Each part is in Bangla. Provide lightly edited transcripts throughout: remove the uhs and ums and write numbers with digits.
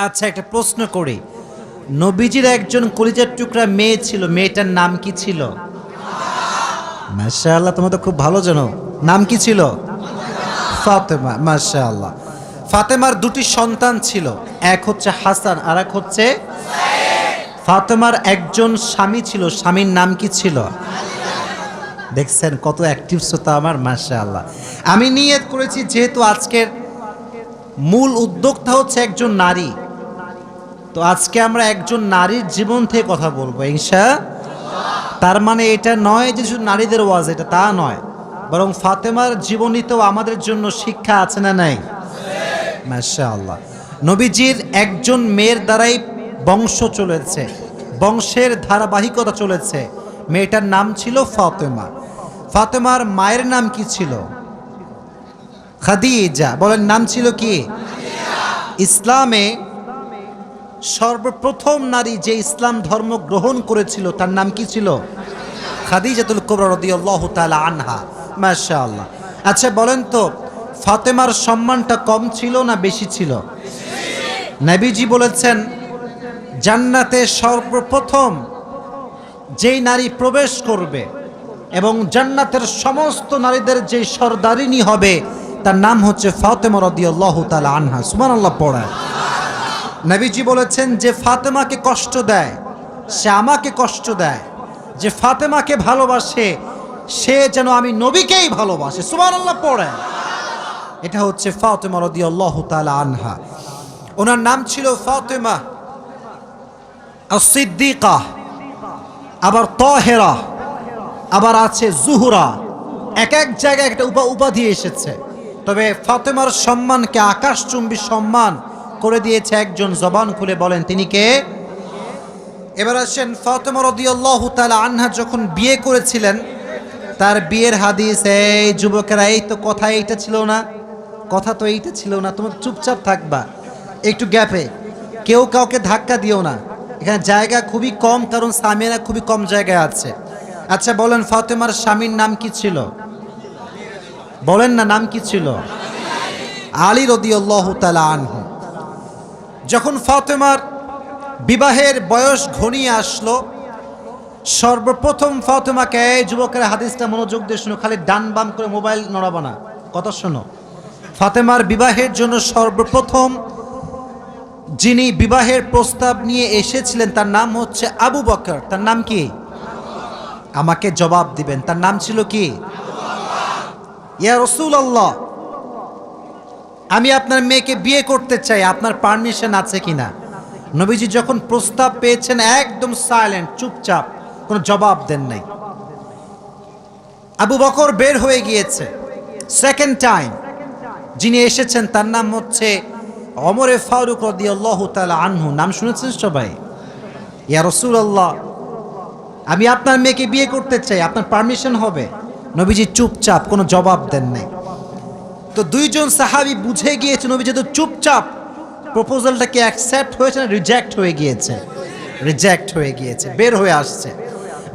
আচ্ছা, একটা প্রশ্ন করি। নবীজির একজন কলিজার টুকরা মেয়ে ছিল, মেয়েটার নাম কি ছিল? মাশাআল্লাহ, তোমরা তো খুব ভালো জানো। নাম কি ছিল? ফাতেমা। মাশাআল্লাহ। ফাতেমার দুটি সন্তান ছিল, এক হচ্ছে হাসান আর এক হচ্ছে ফাতেমার একজন স্বামী ছিল, স্বামীর নাম কি ছিল? দেখছেন কত অ্যাক্টিভ শ্রোতা আমার। মাশাআল্লাহ। আমি নিয়ত করেছি, যেহেতু আজকের মূল উদ্যোক্তা হচ্ছে একজন নারী, তো আজকে আমরা একজন নারীর জীবন থেকে কথা বলবো তার মানে এটা নয় যে শুধু নারীদের ওয়াজ, এটা তা নয়, বরং ফাতেমার জীবনীতেও আমাদের জন্য শিক্ষা আছে না নাই? মাশাআল্লাহ। নবীজির একজন মেয়ের দ্বারাই বংশ চলেছে, বংশের ধারাবাহিকতা চলেছে। মেয়েটার নাম ছিল ফাতেমা। ফাতেমার মায়ের নাম কি ছিল? খাদিজা। বলেন, নাম ছিল কি? ইসলামে সর্বপ্রথম নারী যে ইসলাম ধর্ম গ্রহণ করেছিল তার নাম কি ছিল? খাদিজাতুল কুবরা রাদিয়াল্লাহু তাআলা আনহা। মাশাআল্লাহ। আচ্ছা বলেন তো, ফাতেমার সম্মানটা কম ছিল না বেশি ছিল? নবীজি বলেছেন, জান্নাতে সর্বপ্রথম যেই নারী প্রবেশ করবে এবং জান্নাতের সমস্ত নারীদের যে সরদারিনী হবে তার নাম হচ্ছে ফাতেমা রাদিয়াল্লাহু তাআলা আনহা। সুবহানাল্লাহ পড়ায়। নবীজি বলেছেন, যে ফাতেমাকে কষ্ট দেয় সে আমাকে কষ্ট দেয়, যে ফাতেমাকে ভালোবাসে সে যেন আমি নবীকেই ভালোবাসে। সুবহানাল্লাহ পড়ে। এটা হচ্ছে ফাতেমা রাদিয়াল্লাহু তাআলা আনহা। ওনার নাম ছিল ফাতেমা আস-সিদ্দিকা, আবার তাহেরা, আবার আছে জুহরা। এক এক জায়গায় একটা উপাধি এসেছে, তবে ফাতেমার সম্মানকে আকাশচুম্বী সম্মান করে দিয়েছে একজন। জবান খুলে বলেন তিনি কে? এবার আসেন, ফাতেমা রাদিয়াল্লাহু তাআলা আনহা যখন বিয়ে করেছিলেন, তার বিয়ের হাদিস, এই যুবকেরা, এই তো কথা এইটা ছিল না, কথা তো এইটা ছিল না, তোমরা চুপচাপ থাকবা একটু গ্যাপে, কেউ কাউকে ধাক্কা দিও না, এখানে জায়গা খুবই কম, কারণ সামিয়ারা খুবই কম জায়গায় আছে। আচ্ছা বলেন, ফাতেমার স্বামীর নাম কি ছিল? বলেন না, নাম কি ছিল? আলী রাদিয়াল্লাহু তাআলা আনহু। যখন ফাতেমার বিবাহের বয়স ঘনিয়ে আসলো, সর্বপ্রথম ফাতেমাকে, যুবকের হাদিসটা মনোযোগ দিয়ে শোনো, খালি ডান বাম করে মোবাইল নড়াবো না, কথা শোনো। ফাতেমার বিবাহের জন্য সর্বপ্রথম যিনি বিবাহের প্রস্তাব নিয়ে এসেছিলেন তার নাম হচ্ছে আবু বকর। তার নাম কি? আমাকে জবাব দিবেন, তার নাম ছিল কি? ইয়া রাসূলুল্লাহ, আমি আপনার মেয়েকে বিয়ে করতে চাই, আপনার পারমিশন আছে কিনা? নবীজি যখন প্রস্তাব পেয়েছেন একদম সাইলেন্ট, চুপচাপ, কোনো জবাব দেন নাই। আবু বকর বের হয়ে গিয়েছে। সেকেন্ড টাইম যিনি এসেছেন তার নাম হচ্ছে ওমরে ফারুক রাদিয়াল্লাহু তাআলা আনহু। নাম শুনেছেন সবাই? ইয়া রাসূলুল্লাহ, আমি আপনার মেয়েকে বিয়ে করতে চাই, আপনার পারমিশন হবে? নবীজি চুপচাপ, কোনো জবাব দেন নাই। তো দুইজন সাহাবী বুঝে গিয়েছে নবীজি তো চুপচাপ, প্রপোজালটা কি অ্যাকসেপ্ট হয়েছে না রিজেক্ট হয়ে গিয়েছে? রিজেক্ট হয়ে গিয়েছে, বের হয়ে আসছে।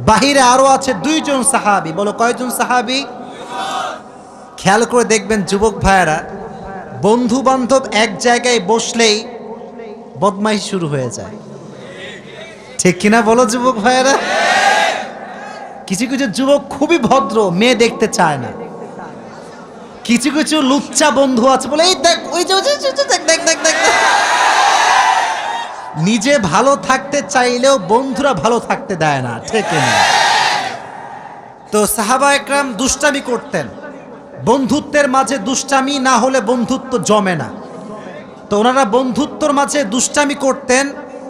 বাহিরে আরো আছে দুইজন সাহাবী। বলো কয়জন সাহাবী? খেয়াল করে দেখবেন যুবক ভাইয়েরা, বন্ধু বান্ধব এক জায়গায় বসলেই বদমাইশ শুরু হয়ে যায়, ঠিক কিনা বলো যুবক ভাইয়েরা? কিছু কিছু যুবক খুবই ভদ্র, মেয়ে দেখতে চায় না। কিছু কিছু লুচ্চা বন্ধু আছে, বলে এই দেখ, ওই যে দেখ দেখ দেখ দেখ। নিজে ভালো থাকতে চাইলেও বন্ধুরা ভালো থাকতে দেয় না, ঠিক না? তো সাহাবা একরাম দুষ্টামি করতেন, বন্ধুত্বের মাঝে দুষ্টামি না হলে বন্ধুত্ব জমে না। তো ওনারা বন্ধুত্বর মাঝে দুষ্টামি করতেন,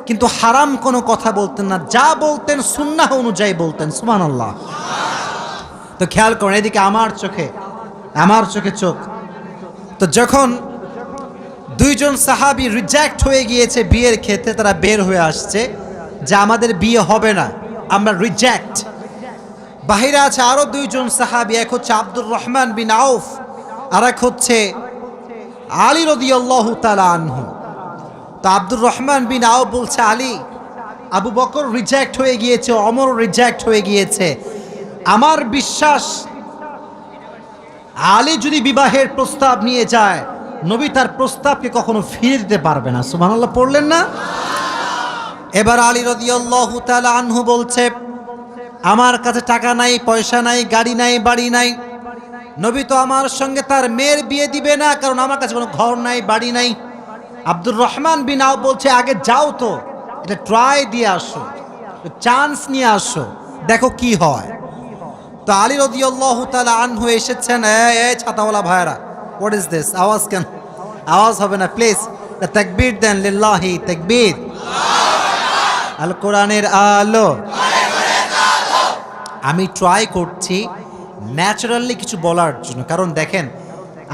কিন্তু হারাম কোনো কথা বলতেন না, যা বলতেন সুন্নাহ অনুযায়ী বলতেন। সুবহানাল্লাহ। তো খেয়াল করেন, এদিকে আমার চোখে চোখ। তো যখন দুইজন সাহাবী রিজেক্ট হয়ে গিয়েছে বিয়ের ক্ষেত্রে, তারা বের হয়ে আসছে যে আমাদের বিয়ে হবে না, আমরা রিজেক্ট। বাহিরে আছে আরো দুইজন সাহাবী, এক হচ্ছে আব্দুর রহমান বিন আউফ, আর এক হচ্ছে আলী রাদিয়াল্লাহু তাআলা আনহু। তো আব্দুর রহমান বিন আউফ বলছে, আলী, আবু বকর রিজেক্ট হয়ে গিয়েছে, ওমর রিজেক্ট হয়ে গিয়েছে, আমার বিশ্বাস আলী যদি বিবাহের প্রস্তাব নিয়ে যায় নবী তার প্রস্তাবকে কখনো ফিরে দিতে পারবে না। সুবহানাল্লাহ পড়লেন না? এবার আলী রাদিয়াল্লাহু তাআলা আনহু বলছে, আমার কাছে টাকা নাই, পয়সা নাই, গাড়ি নাই, বাড়ি নাই। নবী তো আমার সঙ্গে তার মেয়ের বিয়ে দিবে না, কারণ আমার কাছে কোনো ঘর নাই, বাড়ি নাই। আব্দুর রহমান বিন আওফ বলছে, আগে যাও তো, এটা ট্রাই দিয়ে আসো, চান্স নিয়ে আসো, দেখো কি হয়। তো আলী রাদিয়াল্লাহু তাআলা আনহু এসেছেন। এই ছাতাওয়ালা ভাইরা, হোয়াট ইজ দিস? আওয়াজ কেন? আওয়াজ হবে না প্লিজ। তাকবীর দেন, লিল্লাহি তাকবীর। আল কোরআনের আলো। আমি ট্রাই করছি ন্যাচারালি কিছু বলার জন্য, কারণ দেখেন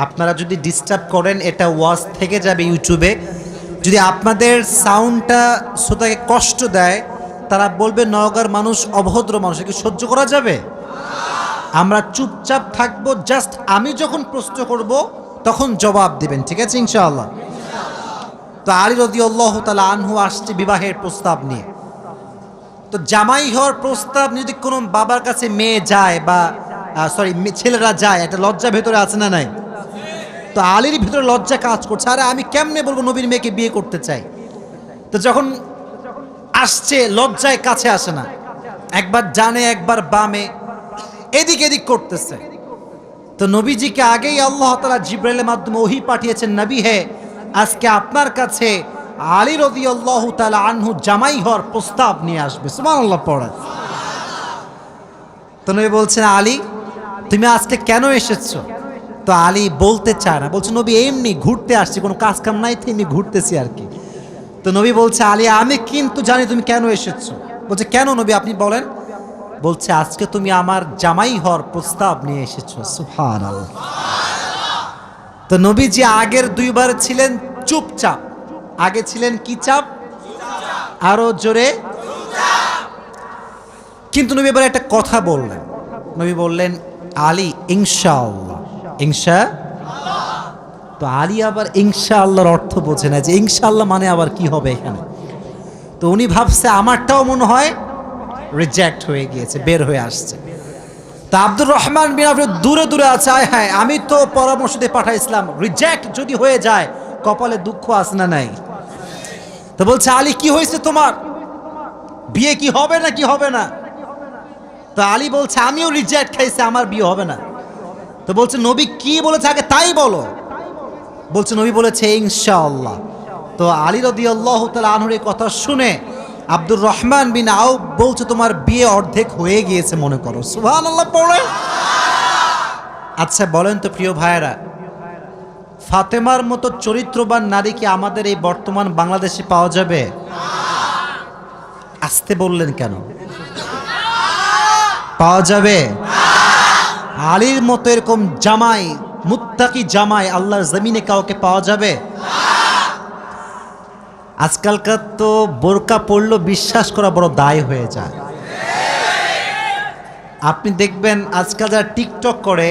আপনারা যদি ডিস্টার্ব করেন এটা ওয়াজ থেকে যাবে ইউটিউবে। যদি আপনাদের সাউন্ডটা শ্রোতাকে কষ্ট দেয়, তারা বলবে নওগাঁর মানুষ অভদ্র মানুষ, কি সহ্য করা যাবে? আমরা চুপচাপ থাকবো, জাস্ট আমি যখন প্রশ্ন করব তখন জবাব দিবেন, ঠিক আছে ইনশাআল্লাহ? তো আলী রাদিয়াল্লাহু তাআলা আনহু আসছে বিবাহের প্রস্তাব নিয়ে। তো জামাই হওয়ার প্রস্তাব যদি কোনো বাবার কাছে মেয়ে যায় বা ছেলেরা যায়, একটা লজ্জা ভেতরে আছে না নাই? তো আলীর ভিতরে লজ্জা কাজ করছে, আরে আমি কেমনে বলবো নবীর মেয়েকে বিয়ে করতে চাই। তো যখন আসছে লজ্জায় কাছে আসে না, একবার ডানে একবার বামে, এদিক এদিক করতেছে। তো নবীজিকে আগেই আল্লাহ তাআলা জিবরাইলের মাধ্যমে ওহী পাঠিয়েছেন, নবী হে, আজকে আপনার কাছে আলী রাদিয়াল্লাহু তাআলা আনহু জামাই হওয়ার প্রস্তাব নিয়ে আসবে। সুবহানাল্লাহ পড়ে। তো নবী বলছেন, আলী তুমি আজকে কেন এসেছো? তো আলী বলতে চায় না, বলছে নবী এমনি ঘুরতে আসছি, কোনো কাজ কাম নাই, এমনি ঘুরতেছি আর কি। তো নবী বলছে, আলী আমি কিন্তু জানি তুমি কেন এসেছো। বলছে কেন নবী আপনি বলেন। বলছে আজকে তুমি আমার জামাই হওয়ার প্রস্তাব নিয়ে এসেছো। সুবহানাল্লাহ। তো নবীজি আগের দুইবার ছিলেন চুপচাপ, আগে ছিলেন কি চাপ? আরো জোরে। কিন্তু নবী এবার একটা কথা বললেন। নবী বললেন, আলী ইনশাআল্লাহ। তো আলী আবার ইনশাআল্লাহর অর্থ বোঝে না, যে ইনশাআল্লাহ মানে আবার কি হবে এখানে। তো উনি ভাবছে আমারটাও মনে হয় রিজেক্ট হয়ে গিয়েছে, বের হয়ে আসছে। তা আব্দুর রহমান বিন আওফ দূরে দূরে আছে, হ্যাঁ আমি তো পরামর্শ দিয়ে পাঠাইছিলাম, রিজেক্ট যদি হয়ে যায় কপালে দুঃখ আছে না নাই? তো বলছে, আলী কি হয়েছে তোমার, বিয়ে কি হবে না কি হবে না? তো আলী বলছে, আমিও রিজেক্ট খাইছি, আমার বিয়ে হবে না। তো বলছে নবী কি বলেছে আগে তাই বলো। বলছে নবী বলেছে ইনশাআল্লাহ। তো আলী রাদিয়াল্লাহু তাআলা আনহুর এই কথা শুনে আব্দুর রহমান বিন আওফ বলছে, তোমার বিয়ে অর্ধেক হয়ে গিয়েছে মনে করো। সুবহানাল্লাহ পড়ে। আচ্ছা বলেন তো প্রিয় ভাইয়েরা, ফাতেমার মতো চরিত্রবান নারী কি আমাদের এই বর্তমান বাংলাদেশে পাওয়া যাবে? আসতে বললেন কেন? পাওয়া যাবে? আলীর মতো এরকম জামাই, মুত্তাকি জামাই আল্লাহর জমিনে কাউকে পাওয়া যাবে? আজকালকার তো বোরকা পড়লেও বিশ্বাস করা বড় দায় হয়ে যায়। আপনি দেখবেন আজকাল যারা টিকটক করে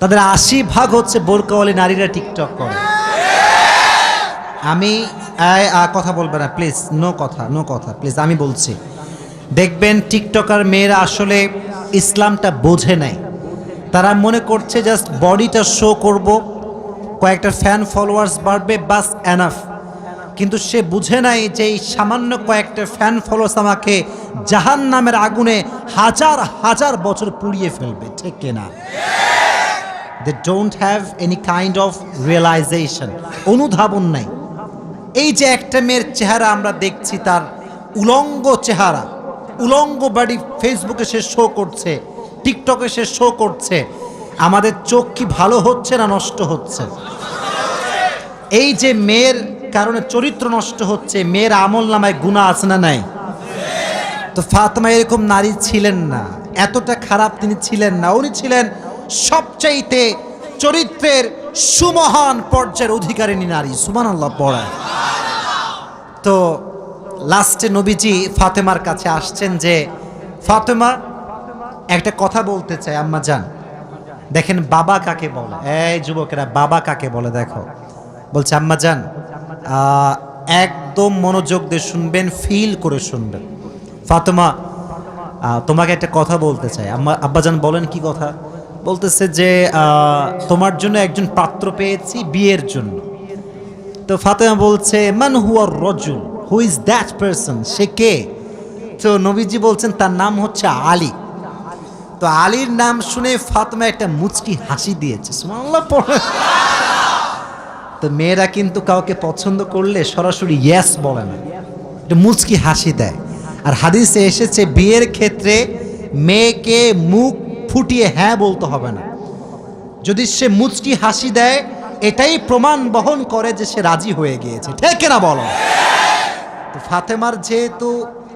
তাদের ৮০% হচ্ছে বোরকাওয়ালি নারীরা টিকটক করে। আমি কথা বলবে না প্লিজ, নো কথা প্লিজ, আমি বলছি। দেখবেন টিকটকার মেয়েরা আসলে ইসলামটা বোঝে নাই। তারা মনে করছে জাস্ট বডিটা শো করব, কয়েকটা ফ্যান ফলোয়ার্স বাড়বে, বাস এনাফ। কিন্তু সে বুঝে নাই যে এই সামান্য কয়েকটা ফ্যান ফলোয়ার্স আমাকে জাহান্নামের আগুনে হাজার হাজার বছর পুড়িয়ে ফেলবে, ঠিক কিনা? They don't have any kind of realization, অনুধাবন নাই। এই যে একটা মেয়ের চেহারা আমরা দেখছি, তার উলঙ্গ চেহারা, উলঙ্গ বাড়ি ফেসবুকে সে শো করছে, টিকটকে সে শো করছে, আমাদের চোখ কি ভালো হচ্ছে না নষ্ট হচ্ছে? এই যে মেয়ের কারণে চরিত্র নষ্ট হচ্ছে, মেয়ের আমল নামায় গুনাহ আছে না নাই? তো ফাতেমা এরকম নারী ছিলেন না, এতটা খারাপ তিনি ছিলেন না। উনি ছিলেন সবচাইতে চরিত্রের সুমহান পর্যায়ের অধিকারিণী নারী। সুবহানাল্লাহ পড়ায়। তো লাস্টে নবীজি ফাতেমার কাছে আসছেন যে, ফাতেমা একটা কথা বলতে চাই আম্মা জান। দেখেন বাবা কাকে বলে, এই যুবকেরা বাবা কাকে বলে দেখো। বলছে আম্মা জান একদম মনোযোগ দিয়ে শুনবেন, ফিল করে শুনবেন। ফাতেমা তোমাকে একটা কথা বলতে চাই। আব্বাজান বলেন কি কথা? বলতেছে যে তোমার জন্য একজন পাত্র পেয়েছি বিয়ের জন্য। তো ফাতেমা বলছে মান হুয়ার রজুল, হু ইজ দ্যাট পারসন, সে কে? তো নবীজি বলছেন তার নাম হচ্ছে আলী। তো আলীর নাম শুনে ফাতেমা একটা মুচকি হাসি দিয়েছে, সুবহানাল্লাহ পড়ে। তো মেয়েরা কিন্তু কাউকে পছন্দ করলে সরাসরি ইয়েস বলে না, একটু মুচকি হাসি দেয়। আর হাদিসে এসেছে বিয়ের ক্ষেত্রে মেয়েকে মুখ ফুটিয়ে হ্যাঁ বলতে হবে না, যদি সে মুচকি হাসি দেয় এটাই প্রমাণ বহন করে যে সে রাজি হয়ে গিয়েছে, ঠিক না বলো? তো ফাতেমার যেহেতু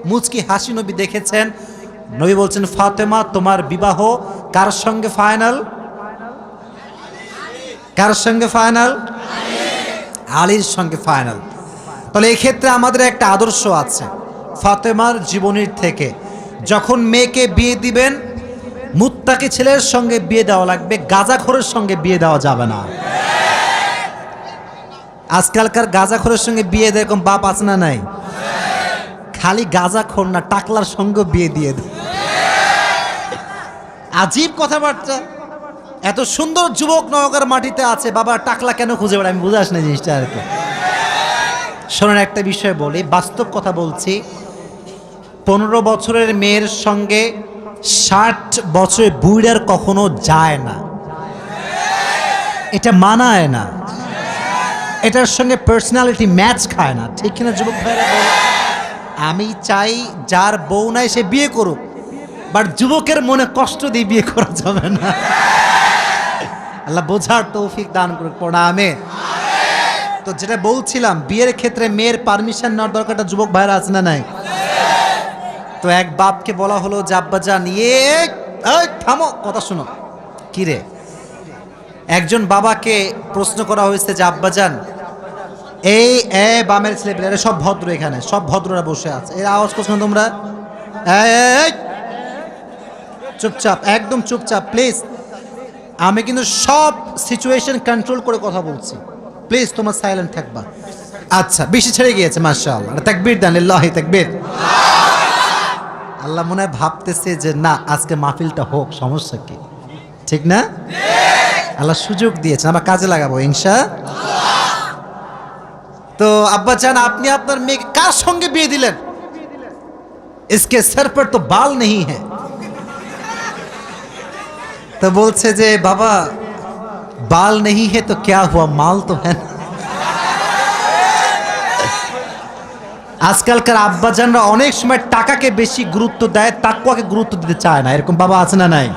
মুচকি হাসি নবী দেখেছেন, নবী বলছেন ফাতেমা তোমার বিবাহ কার সঙ্গে ফাইনাল? কার সঙ্গে ফাইনাল? আলীর সঙ্গে ফাইনাল। তাহলে এই ক্ষেত্রে আমাদের একটা আদর্শ আছে ফাতেমার জীবনীর থেকে, যখন মেয়েকে বিয়ে দিবেন মুত্তাকি ছেলের সঙ্গে বিয়ে দেওয়া লাগবে, গাঁজাখোরের সঙ্গে বিয়ে দেওয়া যাবে না। আজকালকার গাঁজাখোরের সঙ্গে বিয়ে দেয় এরকম বাপ আছে না নাই? খালি গাঁজাখোর না, টাকলার সঙ্গে বিয়ে দিয়ে দেয়। আজীব কথাবার্তা। এত সুন্দর যুবক নওগাঁর মাটিতে আছে, বাবা টাকলা কেন খুঁজে বেড়ায়? আমি বুঝে আসি না জিনিসটা আর কি। শোনেন একটা বিষয় বলি, বাস্তব কথা বলছি। 15 বছরের মেয়ের সঙ্গে 60 বছরের বুইড়ার কখনো যায় না, এটা মানায় না, এটার সঙ্গে পার্সোনালিটি ম্যাচ খায় না, ঠিক কিনা যুবক ভাইরা? আমি চাই যার বউ নাই সে বিয়ে করুক, বাট যুবকের মনে কষ্ট দিয়ে বিয়ে করা যাবে না। আল্লাহ বোঝার তৌফিক দান করুক, পড়া আমিন। তো যেটা বলছিলাম, বিয়ের ক্ষেত্রে মেয়ের পারমিশন নেওয়ার দরকারটা যুবক ভাইরা আছে না নাই? তো এক বাপকে বলা হলো যে আব্বাজান, থামো, কথা শোনো। কি রে? একজন বাবাকে প্রশ্ন করা হয়েছে যে আব্বাজান এই বামের ছেলে পেলে সব ভদ্র, এখানে সব ভদ্ররা বসে আছে, এর আওয়াজ করছো না তোমরা? চুপচাপ, একদম চুপচাপ প্লিজ। আমি কিন্তু সব সিচুয়েশন কন্ট্রোল করে কথা বলছি, প্লিজ তোমার সাইলেন্ট থাকবা। আচ্ছা, বেশি ছেড়ে গিয়েছে মাশাআল্লাহ, তাকবীর দেন, লিল্লাহি তাকবীর। আল্লাহ মনে হয় ভাবতেছে যে না, আজকে মাহফিলটা হোক, সমস্যা কি? ঠিক না? আল্লাহ সুযোগ দিয়েছেন, আমরা কাজে লাগাবো ইনশাআল্লাহ। তো আব্বাজান আপনি আপনার মেয়েকে কার সঙ্গে বিয়ে দিলেন? इसके सर पर तो बाल नहीं है। तो বলছে যে বাবা बाल नहीं है तो क्या हुआ, माल तो है ना। আজকালকার আব্বাজানরা অনেক সময় টাকাকে বেশি গুরুত্ব দেয়, তাকওয়াকে গুরুত্ব দিতে চায় না, এরকম বাবা আছে না নাই?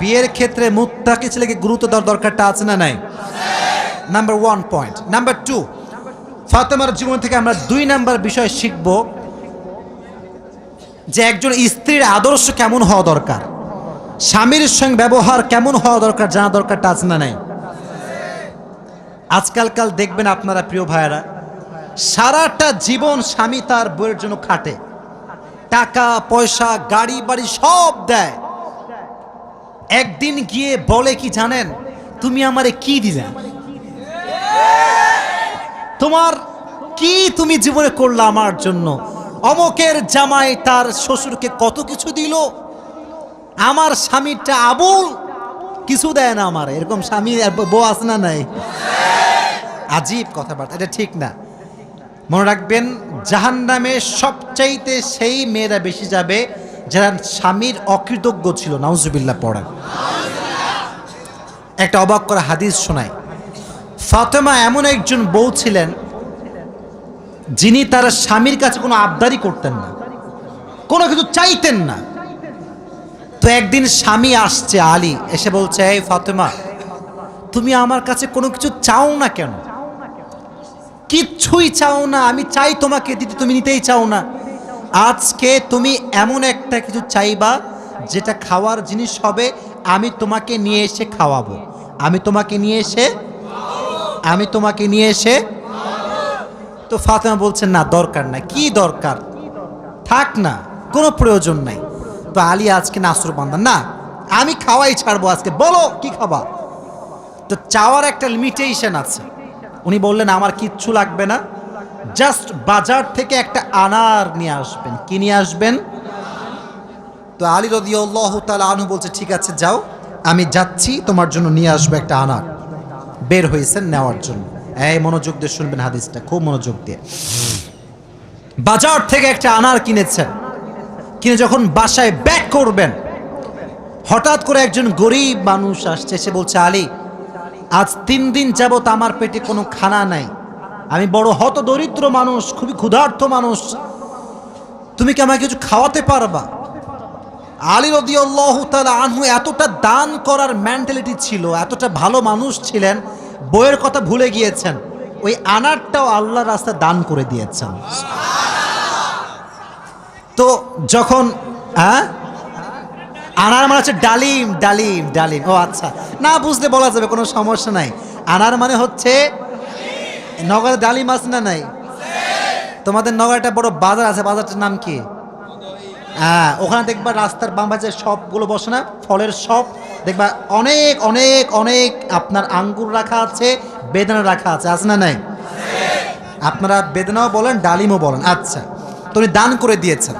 বিয়ের ক্ষেত্রে মুত্তাকি ছেলেকে গুরুত্ব দেওয়ার দরকারটা আছে না নাই? Number 1 point. নাম্বার 2, ফাতেমার জীবন থেকে আমরা 2 নাম্বার বিষয় শিখব যে একজন স্ত্রীর আদর্শ কেমন হওয়া দরকার, স্বামীর সঙ্গে ব্যবহার কেমন হওয়া দরকার, জানা দরকারটা আছে না নাই? আজকালকাল দেখবেন আপনারা প্রিয় ভাইয়েরা, সারাটা জীবন স্বামী তার বউয়ের জন্য খাটে, টাকা পয়সা গাড়ি বাড়ি সব দেয়, একদিন গিয়ে বলে কি জানেন, তুমি আমারে কি দিলে, তোমার কি তুমি জীবনে করলা আমার জন্য? অমকের জামাই তার শ্বশুরকে কত কিছু দিল, আমার স্বামীটা আবুল কিছু দেয় না আমার। এরকম স্বামী বউ আছে না নাই? আজীব কথাবার্তা, এটা ঠিক না। মনে রাখবেন, জাহান্নামে সবচাইতে সেই মেয়েরা বেশি যাবে যারা স্বামীর অকৃতজ্ঞ ছিল। নাউজুবিল্লাহ পড়েন। একটা অবাক করা হাদিস শোনায়। ফাতেমা এমন একজন বউ ছিলেন যিনি তার স্বামীর কাছে কোনো আবদারি করতেন না, কোনো কিছু চাইতেন না। তো একদিন স্বামী আসছে আলী, এসে বলছে এই ফাতেমা, তুমি আমার কাছে কোনো কিছু চাও না কেন? কিচ্ছুই চাও না, আমি চাই তোমাকে দিতে, তুমি নিতেই চাও না। আজকে তুমি এমন একটা কিছু চাইবা যেটা খাওয়ার জিনিস হবে, আমি তোমাকে নিয়ে এসে খাওয়াবো, আমি তোমাকে নিয়ে এসে। তো ফাতেমা বলছেন না, দরকার নাই। কি দরকার? থাক না, কোনো প্রয়োজন নাই। তো আলী আজকে নাসর বান্দা, না আমি খাওয়াই ছাড়বো আজকে, বলো কি খাবা। তো চাওয়ার একটা লিমিটেশন আছে। উনি বললেন আমার কিচ্ছু লাগবে না, জাস্ট বাজার থেকে একটা আনার নিয়ে আসবেন। কি নিয়ে আসবেন? তো আলী রাদিয়াল্লাহু তাআলা আনহু বলছে ঠিক আছে যাও, আমি যাচ্ছি তোমার জন্য নিয়ে আসবো একটা আনার। বের হয়েছেন নেওয়ার জন্য। এই মনোযোগ দিয়ে শুনবেন হাদিসটা, খুব মনোযোগ দিয়ে। বাজার থেকে একটা আনার কিনেছেন, কিনে যখন বাসায় ব্যাক করবেন, হঠাৎ করে একজন গরিব মানুষ আসছে, সে বলছে, আলী, আজ 3 দিন যাবত আমার পেটে কোনো খানা নাই, আমি বড় হতদরিদ্র মানুষ, খুবই ক্ষুধার্ত মানুষ, তুমি কি আমাকে কিছু খাওয়াতে পারবা? আলী রাদিয়াল্লাহু তাআলা আনহু এতটা দান করার মেন্টালিটি ছিল, এতটা ভালো মানুষ ছিলেন, বইয়ের কথা ভুলে গিয়েছেন, ওই আনারটাও আল্লাহর রাস্তায় দান করে দিয়েছেন। তো যখন আনার মানে হচ্ছে ডালিম, ডালিম, ডালিম। ও আচ্ছা, না বুঝলে বলা যাবে, কোনো সমস্যা নাই। আনার মানে হচ্ছে, নগরে ডালিম আছে না নাই? তোমাদের নগরে একটা বড় বাজার আছে, বাজারটার নাম কি? ওখানে দেখবা রাস্তার বাম পাশে শপগুলো বসে না, ফলের শপ, দেখবা অনেক অনেক অনেক আপনার আঙ্গুর রাখা আছে, বেদানা রাখা আছে, আছে না নাই? আপনারা বেদানাও বলেন, ডালিমও বলেন। আচ্ছা, তো উনি দান করে দিয়েছেন।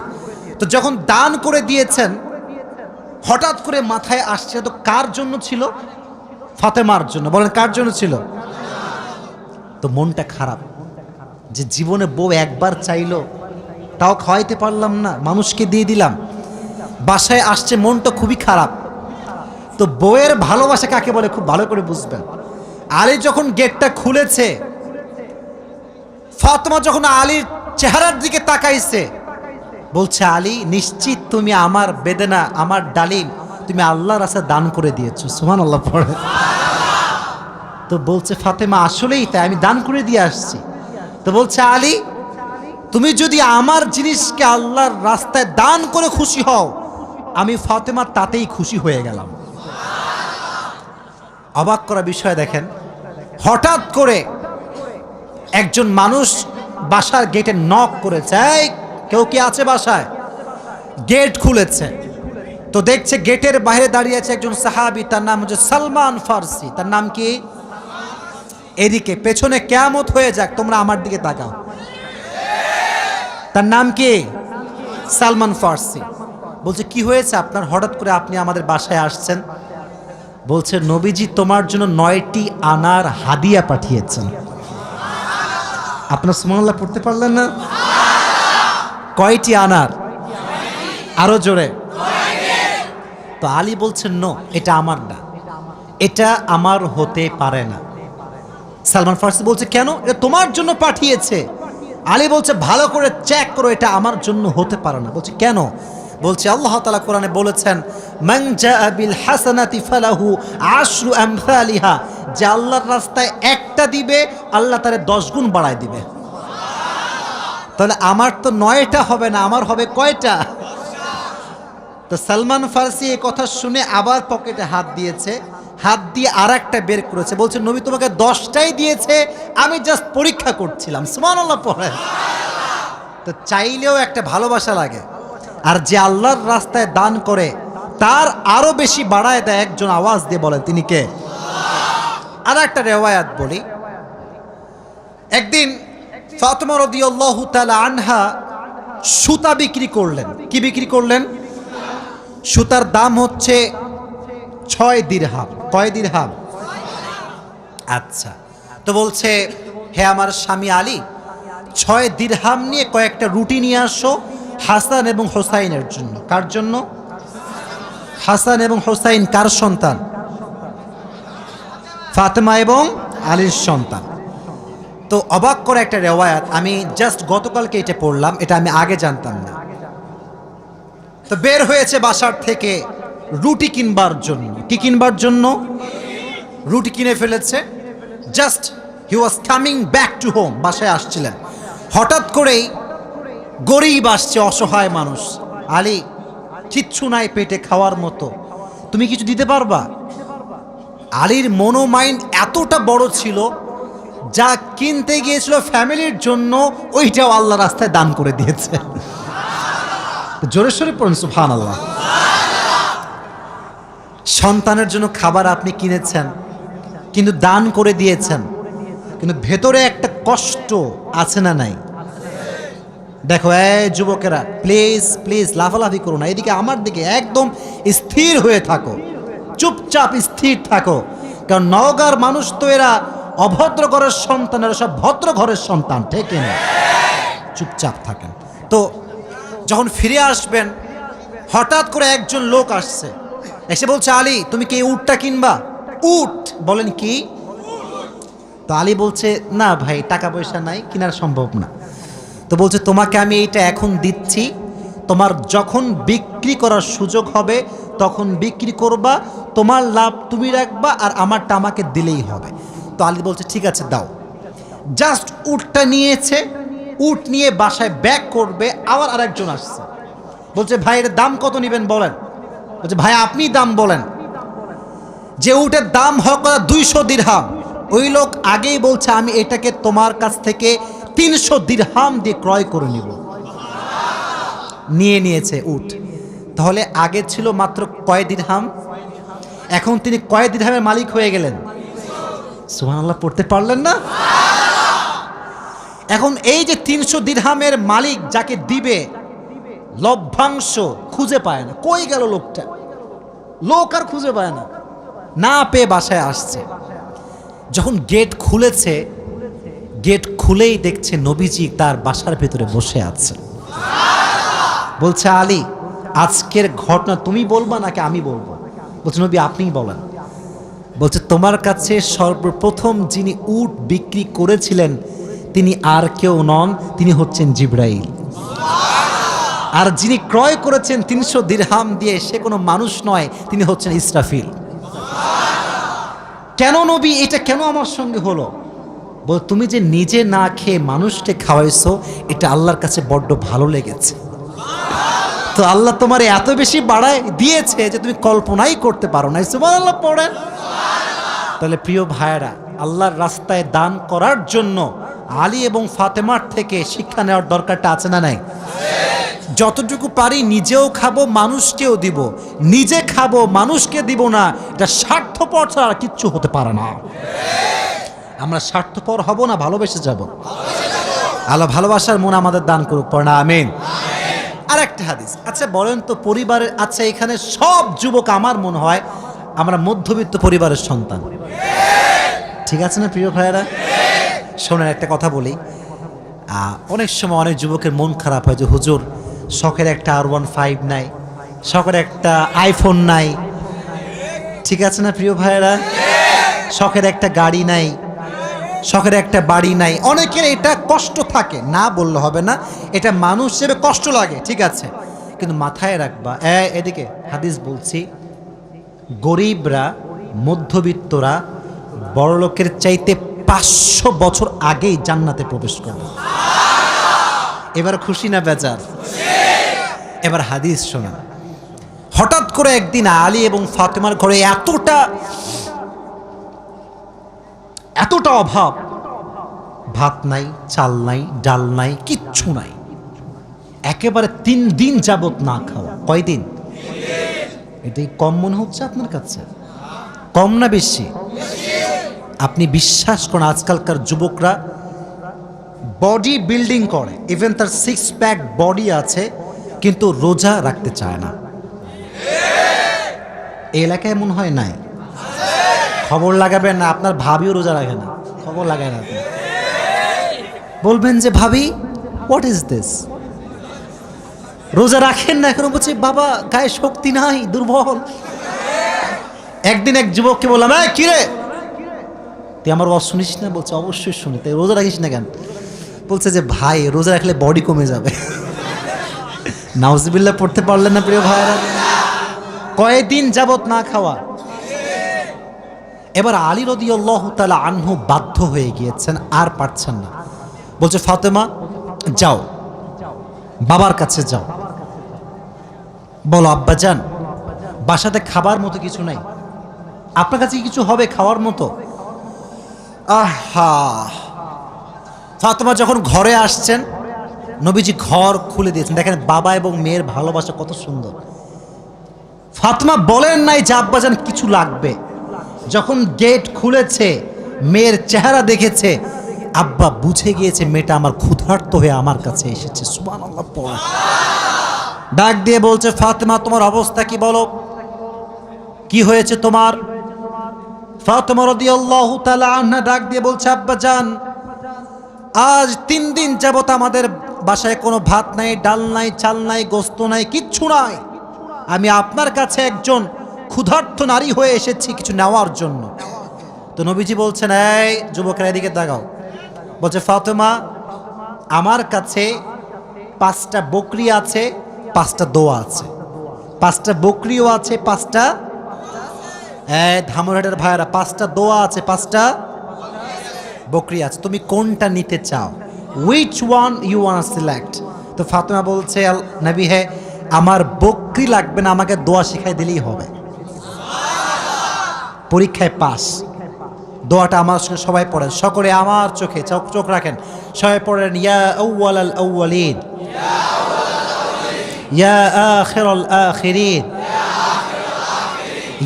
তো যখন দান করে দিয়েছেন, হঠাৎ করে মাথায় আসছে, তো কার জন্য ছিল? ফাতেমার জন্য। বলেন, কার জন্য ছিল? তো মনটা খারাপ যে জীবনে বউ একবার চাইলো, তাও খাওয়াইতে পারলাম না, মানুষকে দিয়ে দিলাম। বাসায় আসছে, মনটা খুবই খারাপ। তো বউয়ের ভালোবাসা কাকে বলে খুব ভালো করে বুঝবেন। আলী যখন গেটটা খুলেছে, ফাতেমা যখন আলীর চেহারার দিকে তাকাইছে, বলছে, আলী, নিশ্চিত তুমি আমার বেদনা, আমার ডালিম তুমি আল্লাহর রাস্তায় দান করে দিয়েছো। সুবহানাল্লাহ পড়ে। তো বলছে ফাতেমা, আসলেই তাই, আমি দান করে দিয়ে আসছি। তো বলছে, আলী, তুমি যদি আমার জিনিসকে আল্লাহর রাস্তায় দান করে খুশি হও, আমি ফাতেমা তাতেই খুশি হয়ে গেলাম। অবাক করা বিষয় দেখেন, হঠাৎ করে একজন মানুষ বাসার গেটে নক করেছে, এই কেউ কি আছে বাসায়? গেট খুলেছে, তো দেখছে গেটের বাইরে দাঁড়িয়ে আছে একজন সাহাবী, তার নাম হচ্ছে সালমান ফারসি। তার নাম কি? এদিকে পেছনে কিয়ামত হয়ে যাক, তোমরা আমার দিকে তাকাও। তার নাম কি? সালমান ফারসি। বলছে, কি হয়েছে আপনার, হঠাৎ করে আপনি আমাদের বাসায় আসছেন? বলছে, নবীজি তোমার জন্য 9টি আনার হাদিয়া পাঠিয়েছেন। আপনার সুবহানাল্লাহ পড়তে পারলেন না? কয়টি আনার? আরো জোরে। তো আলী বলছেন, নো, এটা আমার না, এটা আমার হতে পারে না। সালমান ফারসি বলছে, কেন? এটা তোমার জন্য পাঠিয়েছে। আলী বলছে, ভালো করে চেক করো, এটা আমার জন্য হতে পারে না। বলছে, কেন? বলছে, আল্লাহ তাআলা কোরআনে বলেছেন, মান জাআ বিল হাসানাতি ফালাহু আশরু আমসালিহা, যে আল্লাহর রাস্তায় একটা দিবে, আল্লাহ তারে 10 গুণ বাড়ায় দিবে। তাহলে আমার তো 9টা হবে না, আমার হবে কয়টা? তো সালমান ফারসি এই কথা শুনে আবার পকেটে হাত দিয়েছে, হাত দিয়ে আর একটা বের করেছে, বলছে, নবী তোমাকে 10টাই দিয়েছে, আমি জাস্ট পরীক্ষা করছিলাম। সুবহানাল্লাহ পড়ে। তো চাইলেও একটা ভালোবাসা লাগে, আর যে আল্লাহর রাস্তায় দান করে তার আরো বেশি বাড়ায় দেয়। একজন আওয়াজ দিয়ে বলেন, তিনি কে? আর একটা রেওয়ায়াত বলি, একদিন ফাতেমা রাদিয়াল্লাহু তাআলা আনহা সুতা বিক্রি করলেন। কি বিক্রি করলেন? সুতার দাম হচ্ছে 6 দিরহাম। কয় দিরহাম? আচ্ছা, তো বলছে, হে আমার স্বামী আলী, 6 দিরহাম নিয়ে কয়েকটা রুটি নিয়ে আসো হাসান এবং হোসাইনের জন্য। কার জন্য? হাসান এবং হোসাইন কার সন্তান? ফাতেমা এবং আলীর সন্তান। তো অবাক করে একটা রেওয়ায়াত, আমি জাস্ট গতকালকে এটা পড়লাম, এটা আমি আগে জানতাম না। তো বের হয়েছে বাসার থেকে রুটি কিনবার জন্য। কি কিনবার জন্য? রুটি কিনে ফেলেছে। Just he was coming back to home, বাসায় আসছিলেন, হঠাৎ করেই গরিব আসছে, অসহায় মানুষ। আলী, কিচ্ছু নাই পেটে খাওয়ার মতো, তুমি কিছু দিতে পারবা? আলীর মনোমাইন্ড এতটা বড় ছিল, যা কিনতে গিয়েছিল ফ্যামিলির জন্য, ওইটাও আল্লাহ রাস্তায় দান করে দিয়েছে। জোরে সোরে পড়ুন সুবহানাল্লাহ। সন্তানের জন্য খাবার আপনি কিনেছেন, কিন্তু দান করে দিয়েছেন, কিন্তু ভেতরে একটা কষ্ট আছে না নাই? দেখো, এই যুবকেরা, প্লিজ প্লিজ লাফালাফি করো না, এদিকে আমার দিকে একদম স্থির হয়ে থাকো। চুপচাপ স্থির থাকো, কারণ নওগাঁর মানুষ তো এরা অভদ্র ঘরের সন্তান, এরা সব ভদ্র ঘরের সন্তান, ঠিক না? চুপচাপ থাকেন। তো যখন ফিরে আসবেন, হঠাৎ করে একজন লোক আসছে, এসে বলছে, আলী তুমি কি উটটা কিনবা? উট? বলেন কি? তো আলী বলছে, না ভাই টাকা পয়সা নাই, কেনার সম্ভব না। তো বলছে, তোমাকে আমি এইটা এখন দিচ্ছি, তোমার যখন বিক্রি করার সুযোগ হবে তখন বিক্রি করবা, তোমার লাভ তুমি রাখবা আর আমারটা আমাকে দিলেই হবে। তো আলী বলছে, ঠিক আছে দাও। জাস্ট উটটা নিয়েছে, উট নিয়ে বাসায় ব্যাক করবে, আবার আরেকজন আসছে, বলছে ভাই এর দাম কত নেবেন বলেন। বলছে ভাই আপনি দাম বলেন। যে উটের দাম হোক 200 দিরহাম, ওই লোক আগেই বলছে আমি এটাকে তোমার কাছ থেকে 300 দিরহাম দিয়ে ক্রয় করে নিব। নিয়ে নিয়েছে উট। তাহলে আগে ছিল মাত্র কয় দিরহাম, এখন তিনি কয় দিরহামের মালিক হয়ে গেলেন? সুবহানাল্লাহ পড়তে পারলেন না? এখন এই যে 300 দিরহামের মালিক যাকে দিবে, লভ্যাংশ খুঁজে পায় না, কই গেল লোকটা? লোক আর খুঁজে পায় না, না পেয়ে বাসায় আসছে। যখন গেট খুলেছে, গেট খুলেই দেখছে নবীজি তার বাসার ভেতরে বসে আছে। বলছে আলী আজকের ঘটনা তুমি বলবা নাকি আমি বলবো? বলছে নবী আপনিই বলেন। বলছে তোমার কাছে সর্বপ্রথম যিনি উট বিক্রি করেছিলেন তিনি আর কেউ নন, তিনি হচ্ছেন জিবরাইল। আর যিনি ক্রয় করেছেন 300 দিরহাম দিয়ে, সে কোনো মানুষ নয়, তিনি হচ্ছেন ইসরাফিল। কেন নবী এটা কেন আমার সঙ্গে হলো? বল তুমি যে নিজে না খেয়ে মানুষকে খাওয়াইছো, এটা আল্লাহর কাছে বড্ড ভালো লেগেছে। তো আল্লাহ তোমার এত বেশি বাড়ায় দিয়েছে যে তুমি কল্পনাই করতে পারো না। সুবহানাল্লাহ পড়েন। তাহলে প্রিয় ভাইয়েরা, আল্লাহর রাস্তায় দান করার জন্য আলী এবং ফাতেমার থেকে শিক্ষা নেওয়ার দরকারটা আছে না নাই? যতটুকু পারি নিজেও খাবো, মানুষকেও দিব। নিজে খাবো, মানুষকে দিব না, এটা স্বার্থপর ছাড়া কিচ্ছু হতে পারে না। আমরা স্বার্থপর হব না, ভালোবেসে যাব। আল্লাহ ভালোবাসার মন আমাদের দান করুক, পড়না আমিন। আর একটা হাদিস, আচ্ছা বলেন তো পরিবারের, আচ্ছা এখানে সব যুবক আমার মনে হয় আমরা মধ্যবিত্ত পরিবারের সন্তান, ঠিক আছে না প্রিয় ভাইয়েরা? শোনেন একটা কথা বলি, অনেক সময় অনেক যুবকের মন খারাপ হয় যে হুজুর শখের একটা R15 নাই, শখের একটা আইফোন নাই, ঠিক আছে না প্রিয় ভাইয়েরা? শখের একটা গাড়ি নাই, শখের একটা বাড়ি নাই। অনেকের এটা কষ্ট থাকে, না বললে হবে না, এটা মানুষ হিসেবে কষ্ট লাগে, ঠিক আছে, কিন্তু মাথায় রাখবা, এদিকে হাদিস বলছি, গরিবরা, মধ্যবিত্তরা বড়লোকের চাইতে 500 বছর আগেই জান্নাতে প্রবেশ করবে। এবার খুশি না বেজার? এবার হাদিস শোনা। হঠাৎ করে একদিন আলী এবং ফাতেমার ঘরে এতটা অভাব, ভাত নাই, চাল নাই, ডাল নাই, কিচ্ছু নাই, একেবারে 3 দিন যাবত না খাওয়া। কয়দিন? এটাই কম মনে হচ্ছে আপনার কাছে? কম না বেশি? আপনি বিশ্বাস করেন আজকালকার যুবকরা বডি বিল্ডিং করে, ইভেন তার 6 প্যাক বডি আছে, কিন্তু রোজা রাখতে চায় না। এই এলাকায় মনে হয় নাই? খবর লাগাবেন না, আপনার ভাবিও রোজা রাখে না, খবর লাগায় না। বলবেন যে ভাবি হোয়াট ইজ দিস, রোজা রাখেন না এখন? বলছি বাবা গায়ে শক্তি নাই, দুর্বল। একদিন এক যুবককে বললাম, কি রে তুই আমার ওয়াজ শুনিস না? বলছে অবশ্যই শুনি। তাই রোজা রাখিস না কেন? বলছে যে ভাই রোজা রাখলে বডি কমে যাবে। নাউজুবিল্লাহ পড়তে পারলেন না প্রিয় ভাইরা? কয়েকদিন যাবত না খাওয়া। এবার আলী রাদিয়াল্লাহু তাআলা আনহু বাধ্য হয়ে গিয়েছেন, আর পারছেন না। বলছে ফাতেমা যাও, বাবার কাছে যাও, বলো আব্বাজান বাসাতে খাবার মতো কিছু নাই, আপনার কাছে কিছু হবে খাওয়ার মতো? আহা! ফাতেমা যখন ঘরে আসছেন, নবীজি ঘর খুলে দিয়েছেন। দেখেন বাবা এবং মেয়ের ভালোবাসা কত সুন্দর। ফাতেমা বলেন নাই যে আব্বাজান কিছু লাগবে। যখন গেট খুলেছে, মেয়ের চেহারা দেখেছে, আব্বা বুঝে গিয়েছে মেয়েটা আমার ক্ষুধার্ত হয়ে আমার কাছে এসেছে। সুবহানাল্লাহ পড়া। ডাক দিয়ে বলছে ফাতেমা তোমার অবস্থা কি বলো? কি হয়েছে তোমার? ফাতেমা রাদিয়াল্লাহু তাআলা আনহা ডাক দিয়ে বলছে, আব্বাজান, আজ 3 দিন যাবত আমাদের বাসায় কোনো ভাত নাই, ডাল নাই, চাল নাই, গোস্ত নাই, কিচ্ছু নাই। আমি আপনার কাছে একজন ক্ষুধার্ত নারী হয়ে এসেছি কিছু নেওয়ার জন্য। তো নবীজি বলছেন, এই যুবকেরা এদিকে তাকাও। বলছে, ফাতেমা, আমার কাছে 5টা বকরি আছে, 5টা দোয়া আছে। 5টা বকরিও আছে, 5টা ধামরাটের ভাইয়েরা, 5টা দোয়া আছে, 5টা বকরি আছে। তুমি কোনটা নিতে চাও? Which one you want select? তো ফাতেমা বলছে, নবী হে, আমার বকরি লাগবে না, আমাকে দোয়া শিখাই দিলেই হবে। পরীক্ষায় পাস। দোয়াটা আমার সঙ্গে সবাই পড়েন, সকলে আমার চোখে চোখ রাখেন, সবাই পড়েন, ইয়া আউয়ালাল আউয়ালিন, ইয়া আখিরাল আখিরিন,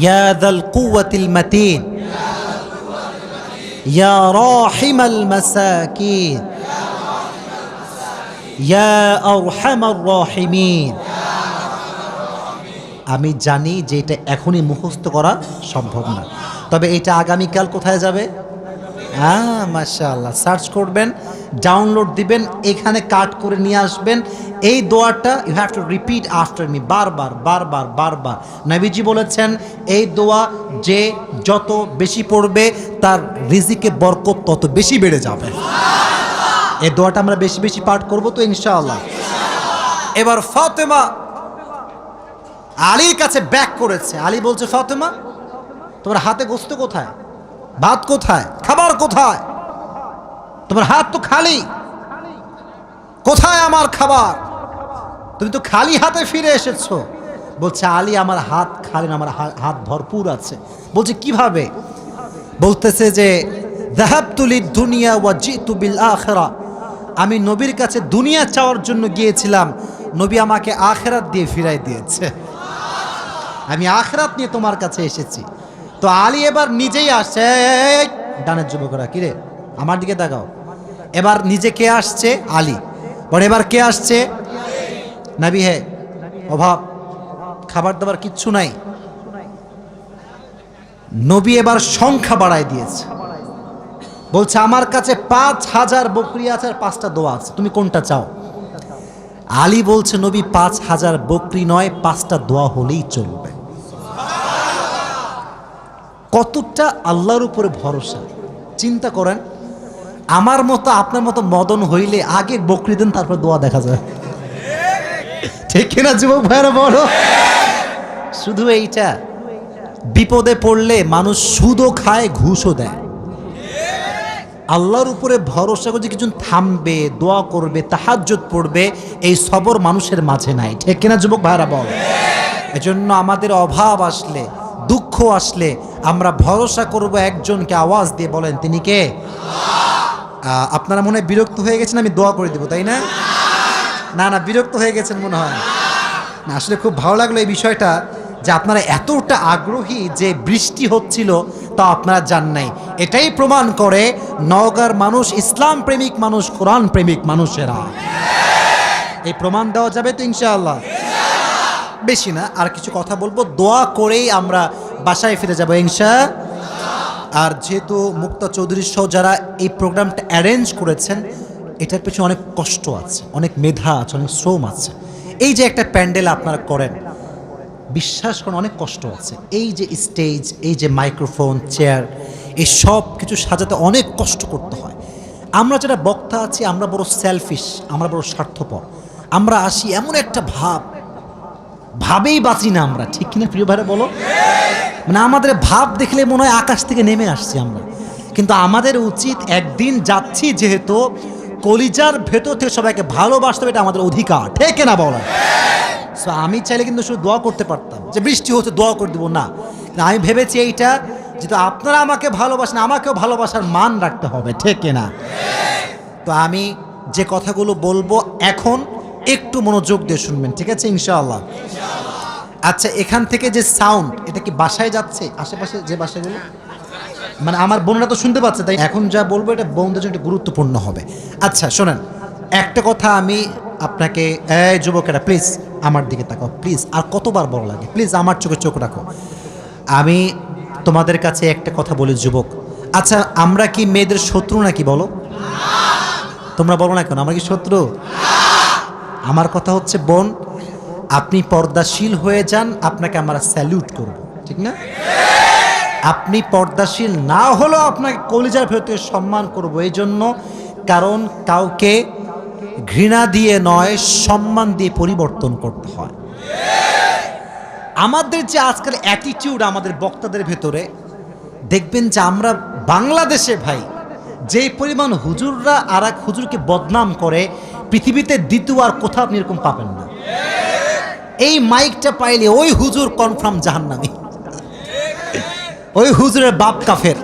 ইয়া যাল কুওয়াতিল মাতিন, ইয়া রাহিমাল মাসাকিন, ইয়া আরহামার রাহিমিন। আমি জানি যে এটা এখনই মুখস্থ করা সম্ভব না, তবে এটা আগামীকাল কোথায় যাবে? মাশাআল্লাহ, সার্চ করবেন, ডাউনলোড দিবেন, এখানে কাট করে নিয়ে আসবেন। এই দোয়াটা you have to repeat after me, বারবার বারবার বারবার। নবীজি বলেছেন, এই দোয়া যে যত বেশি পড়বে তার রিজিকে বরকত তত বেশি বেড়ে যাবে। এই দোয়াটা আমরা বেশি বেশি পাঠ করব তো ইনশাআল্লাহ। এবার ফাতেমা আলীর কাছে ব্যাক করেছে। আলী বলছে, ফাতেমা, তোমার হাতে গোস্ত কোথায়? ভাত কোথায়? খাবার কোথায়? তোমার হাত তো খালি, কোথায় আমার খাবার? তুমি তো খালি হাতে ফিরে এসেছো। বলছে, আলী, আমার হাত খালি না, আমার হাত ভরপুর আছে। বলছে, কিভাবে? বলতেছে যে, যাহাবতু লিদ-দুনিয়া ওয়া জিতু বিল আখিরা। আমি নবীর কাছে দুনিয়া চাওয়ার জন্য গিয়েছিলাম, নবী আমাকে আখিরাত দিয়ে ফিরাই দিয়েছে। আমি আখিরাত নিয়ে তোমার কাছে এসেছি। তো আলী এবার নিজেই আসছে। ডানের যুবকরা, কিরে আমার দিকে তাকাও। এবার নিজে কে আসছে? আলী। পরে এবার কে আসছে? নবী হে, অভাব, খাবার দাবার কিচ্ছু নাই। নবী এবার সংখ্যা বাড়ায় দিয়েছে। বলছে, আমার কাছে 5000 বকরি আছে আর 5টা দোয়া আছে, তুমি কোনটা চাও? আলী বলছে, নবী, 5000 বকরি নয়, 5টা দোয়া হলেই চলবে। কতটা আল্লাহর উপরে ভরসা চিন্তা করেন। আমার মতো আপনার মতো মদন হইলে আগে বকরি দেন, তারপর দোয়া দেখা যায়, ঠিক কিনা যুবক ভাইরা? বড় শুধু এইটা, বিপদে পড়লে মানুষ সুদও খায়, ঘুষও দেয়। আল্লাহর উপরে ভরসা করে কিছু থামবে, দোয়া করবে, তাহাজ্জুদ পড়বে, এই সবর মানুষের মাঝে নাই, ঠিক কিনা যুবক ভাইরা? বল। এজন্য আমাদের অভাব আসলে, দুঃখ আসলে আমরা ভরসা করব একজনকে। আওয়াজ দিয়ে বলেন, তিনি কে? আপনারা মনে হয় বিরক্ত হয়ে গেছেন, আমি দোয়া করে দেব, তাই না? না না, বিরক্ত হয়ে গেছেন মনে হয় না। আসলে খুব ভালো লাগলো এই বিষয়টা, যে আপনারা এতটা আগ্রহী যে বৃষ্টি হচ্ছিল তা আপনারা জান নাই। এটাই প্রমাণ করে নওগাঁর মানুষ ইসলাম প্রেমিক মানুষ, কোরআন প্রেমিক মানুষেরা। এই প্রমাণ দেওয়া যাবে তো ইনশাআল্লাহ? বেশি না, আর কিছু কথা বলবো, দোয়া করেই আমরা বাসায় ফিরে যাবো ইনশাআল্লাহ। আর যেহেতু মুক্তা চৌধুরী সহ যারা এই প্রোগ্রামটা অ্যারেঞ্জ করেছেন, এটার পেছনে অনেক কষ্ট আছে, অনেক মেধা আছে, অনেক শ্রম আছে। এই যে একটা প্যান্ডেল আপনারা করেন, বিশ্বাস করেন অনেক কষ্ট আছে। এই যে স্টেজ, এই যে মাইক্রোফোন, চেয়ার, এই সব কিছু সাজাতে অনেক কষ্ট করতে হয়। আমরা যারা বক্তা আছি, আমরা বড় সেলফিশ, আমরা বড় স্বার্থপর। আমরা আসি এমন একটা ভাবেই বাঁচি না আমরা, ঠিক কিনা প্রিয় ভাইরা বলো? মানে আমাদের ভাব দেখলে মনে হয় আকাশ থেকে নেমে আসছি আমরা। কিন্তু আমাদের উচিত, একদিন যাচ্ছি যেহেতু, কলিজার ভেতর থেকে সবাইকে ভালোবাসতে হবে, এটা আমাদের অধিকার, ঠিক কিনা বলো? সো আমি চাইলে কিন্তু শুধু দোয়া করতে পারতাম, যে বৃষ্টি হচ্ছে দোয়া করে দেবো না। আমি ভেবেছি এইটা, যেহেতু আপনারা আমাকে ভালোবাসেন, আমাকেও ভালোবাসার মান রাখতে হবে, ঠিক কিনা? তো আমি যে কথাগুলো বলবো এখন একটু মনোযোগ দিয়ে শুনবেন, ঠিক আছে ইনশাআল্লাহ? আচ্ছা, এখান থেকে যে সাউন্ড, এটা কি বাসায় যাচ্ছে? আশেপাশে যে বাসাগুলো, মানে আমার বোনরা তো শুনতে পাচ্ছে, তাই এখন যা বলবো এটা বোনদের জন্য একটু গুরুত্বপূর্ণ হবে। আচ্ছা শোনেন, একটা কথা আমি আপনাকে, এই যুবকেরা প্লিজ আমার দিকে তাকাও প্লিজ। আর কতবার বড় লাগে, প্লিজ আমার চোখে চোখ রাখো। আমি তোমাদের কাছে একটা কথা বলি যুবক, আচ্ছা আমরা কি মেয়েদের শত্রু নাকি বলো? তোমরা বলো না কেন, আমরা কি শত্রু? আমার কথা হচ্ছে বোন, আপনি পর্দাশীল হয়ে যান, আপনাকে আমরা স্যালুট করব, ঠিক না? আপনি পর্দাশীল না হলেও আপনাকে কলিজার ভেতরে সম্মান করব, এই জন্য কারণ কাউকে ঘৃণা দিয়ে নয়, সম্মান দিয়ে পরিবর্তন করতে হয়। আমাদের যে আজকাল অ্যাটিটিউড আমাদের বক্তাদের ভেতরে, দেখবেন যে আমরা বাংলাদেশে ভাই যেই পরিমাণ হুজুররা আর এক হুজুরকে বদনাম করে, পৃথিবীতে দ্বিতীয় আর কোথাও আপনি এরকম পাবেন না। এই মাইকটা পাইলে ওই হুজুর কনফার্ম জাহান্নামী, ওই হুজুরের বাপ কাফের,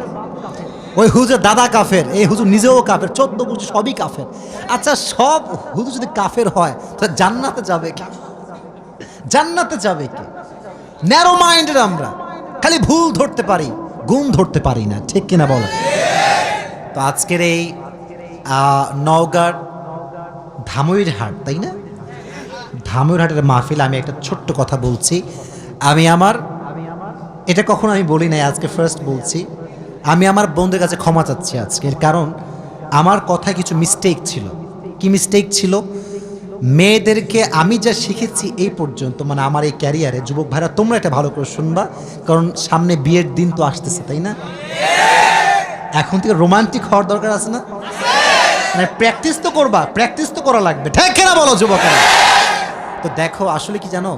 ওই হুজুর দাদা কাফের, এই হুজুর নিজেও কাফের, 14 হুজুর সবই কাফের। আচ্ছা সব হুজুর যদি কাফের হয় তাহলে জান্নাতে যাবে কে? জান্নাতে যাবে কে? ন্যারো মাইন্ডেড আমরা, খালি ভুল ধরতে পারি, গুণ ধরতে পারি না, ঠিক কিনা বলো? তো আজকের এই নওগাঁর ধামইরহাট, তাই না? ধামইরহাটের মাহফিল, আমি একটা ছোট্ট কথা বলছি। আমি আমার এটা কখনো আমি বলি নাই, আজকে ফার্স্ট বলছি। আমি আমার বন্ধুদের কাছে ক্ষমা চাচ্ছি আজকের, কারণ আমার কথায় কিছু মিস্টেক ছিল। কি মিস্টেক ছিল? মেয়েদেরকে আমি যা শিখেছি এই পর্যন্ত, মানে আমার এই ক্যারিয়ারে, যুবক ভাইরা তোমরা এটা ভালো করে শুনবা, কারণ সামনে বিয়ের দিন তো আসতেছে, তাই না? এখন থেকে রোমান্টিক হওয়ার দরকার আছে না? মানে প্র্যাকটিস তো করবা, প্র্যাকটিস তো করা লাগবে, ঠিক কিনা বলো যুবকেরা? তো দেখো আসলে কি জানো,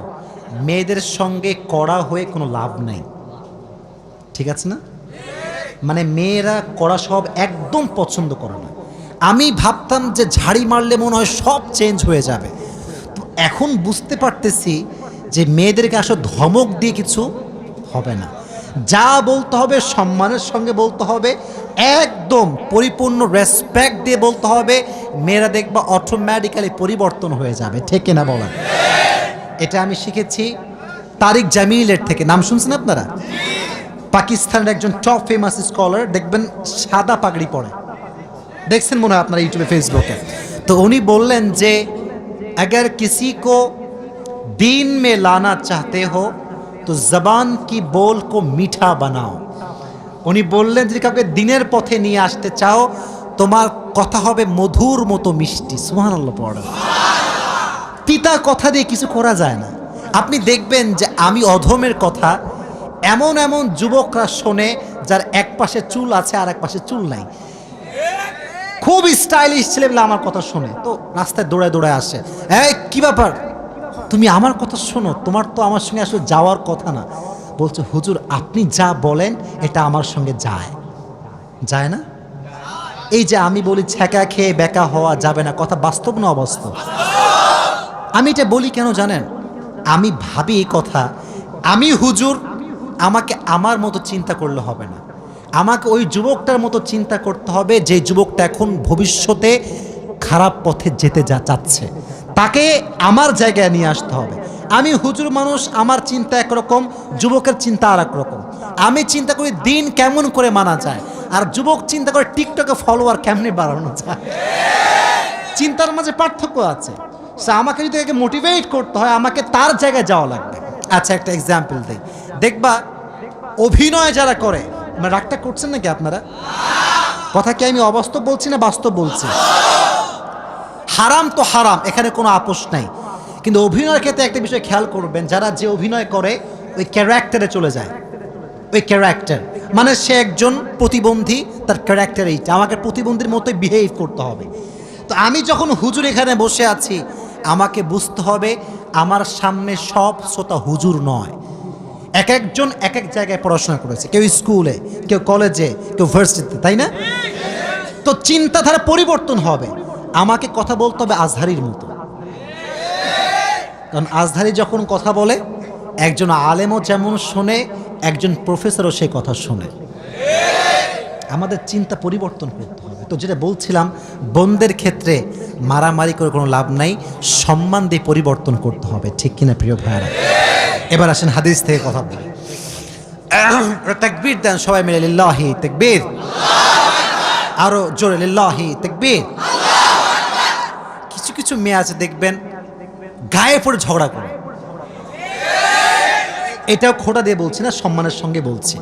মেয়েদের সঙ্গে কড়া হয়ে কোনো লাভ নাই, ঠিক আছে না? মানে মেয়েরা কড়া সব একদম পছন্দ করে না। আমি ভাবতাম যে ঝাড়ি মারলে মনে হয় সব চেঞ্জ হয়ে যাবে, তো এখন বুঝতে পারতেছি যে মেয়েদেরকে আসলে ধমক দিয়ে কিছু হবে না। যা বলতে হবে সম্মানের সঙ্গে বলতে হবে, একদম পরিপূর্ণ রেসপেক্ট দিয়ে বলতে হবে। মেয়েরা দেখবা অটোমেটিক্যালি পরিবর্তন হয়ে যাবে, ঠিক কিনা বলা? এটা আমি শিখেছি তারিক জামিলের থেকে। নাম শুনছেন আপনারা? পাকিস্তানের একজন টপ ফেমাস স্কলার, দেখবেন সাদা পাগড়ি পরে, দেখছেন মনে হয় আপনারা ইউটিউবে ফেসবুকে। তো উনি বললেন যে अगर किसी को दीन में लाना चाहते हो तो जबान की बोल को मीठा बनाओ। উনি বললেন যদি কাউকে দিনের পথে নিয়ে আসতে চাও, তোমার কথা হবে মধুর মতো মিষ্টি। সুবহানাল্লাহ পড়া। তিতা কথা দিয়ে কিছু করা যায় না। আপনি দেখবেন যে আমি অধমের কথা এমন এমন যুবকরা শোনে যার এক পাশে চুল আছে আর এক পাশে চুল নাই, খুব স্টাইলিশ ছেলেগুলো আমার কথা শোনে, তো রাস্তায় দৌড়ায় দৌড়ায় আসে, এই কি ব্যাপার, তুমি আমার কথা শোনো, তোমার তো আমার সঙ্গে আসলে যাওয়ার কথা না। বলছে হুজুর আপনি যা বলেন এটা আমার সঙ্গে যায়, যায় না? এই যে আমি বলি ছ্যাঁকা খেয়ে বেকা হওয়া যাবে না, কথা বাস্তব না অবাস্তব? আমি এটা বলি কেন জানেন? আমি ভাবি এই কথা, আমি হুজুর, আমাকে আমার মতো চিন্তা করলে হবে না, আমাকে ওই যুবকটার মতো চিন্তা করতে হবে যে যুবকটা এখন ভবিষ্যতে খারাপ পথে যেতে চাচ্ছে, তাকে আমার জায়গায় নিয়ে আসতে হবে। আমি হুজুর মানুষ, আমার চিন্তা একরকম, যুবকের চিন্তা আর এক রকম। আমি চিন্তা করি দিন কেমন করে মানা যায়, আর যুবক চিন্তা করে টিকটকে ফলোয়ার কেমনে বাড়ানো যায়। চিন্তার মাঝে পার্থক্য আছে। আমাকে যদি একে মোটিভেট করতে হয়, আমাকে তার জায়গায় যাওয়া লাগবে। আচ্ছা একটা এক্সাম্পল দিই, দেখবা অভিনয় যারা করে, মানে রাগটা করছেন নাকি আপনারা? কথা কি আমি অবাস্তব বলছি না বাস্তব বলছি? হারাম তো হারাম, এখানে কোনো আপোষ নাই, কিন্তু অভিনয়ের ক্ষেত্রে একটা বিষয় খেয়াল করবেন, যারা যে অভিনয় করে ওই ক্যারেক্টারে চলে যায়। ওই ক্যারেক্টার মানে সে একজন প্রতিবন্ধী, তার ক্যারেক্টার এইটা, আমাকে প্রতিবন্ধীর মতোই বিহেভ করতে হবে। তো আমি যখন হুজুর এখানে বসে আছি, আমাকে বুঝতে হবে আমার সামনে সব শ্রোতা হুজুর নয়, এক একজন এক এক জায়গায় পড়াশোনা করেছে, কেউ স্কুলে, কেউ কলেজে, কেউ ভার্সিটিতে, তাই না? তো চিন্তাধারা পরিবর্তন হবে। আমাকে কথা বলতে হবে আজহারির মতো, কারণ আজহারি যখন কথা বলে একজন আলেমও যেমন শোনে, একজন প্রফেসরও সেই কথা শোনে। আমাদের চিন্তা পরিবর্তন করতে হবে। তো যেটা বলছিলাম, বোনদের ক্ষেত্রে মারামারি করে কোনো লাভ নাই, সম্মান দিয়ে পরিবর্তন করতে হবে, ঠিক কিনা প্রিয় ভাইরা? এবার আসেন হাদিস থেকে কথা বলি। তাকবীর দেন সবাই মিলে, লিল্লাহি তাকবীর, আরো জোরে লিল্লাহি তাকবীর। কিছু কিছু মেয়ে আছে দেখবেন গায়ে পড়ে ঝগড়া করে, এটাও খোটা দিয়ে বলছি না, সম্মানের সঙ্গে বলছি।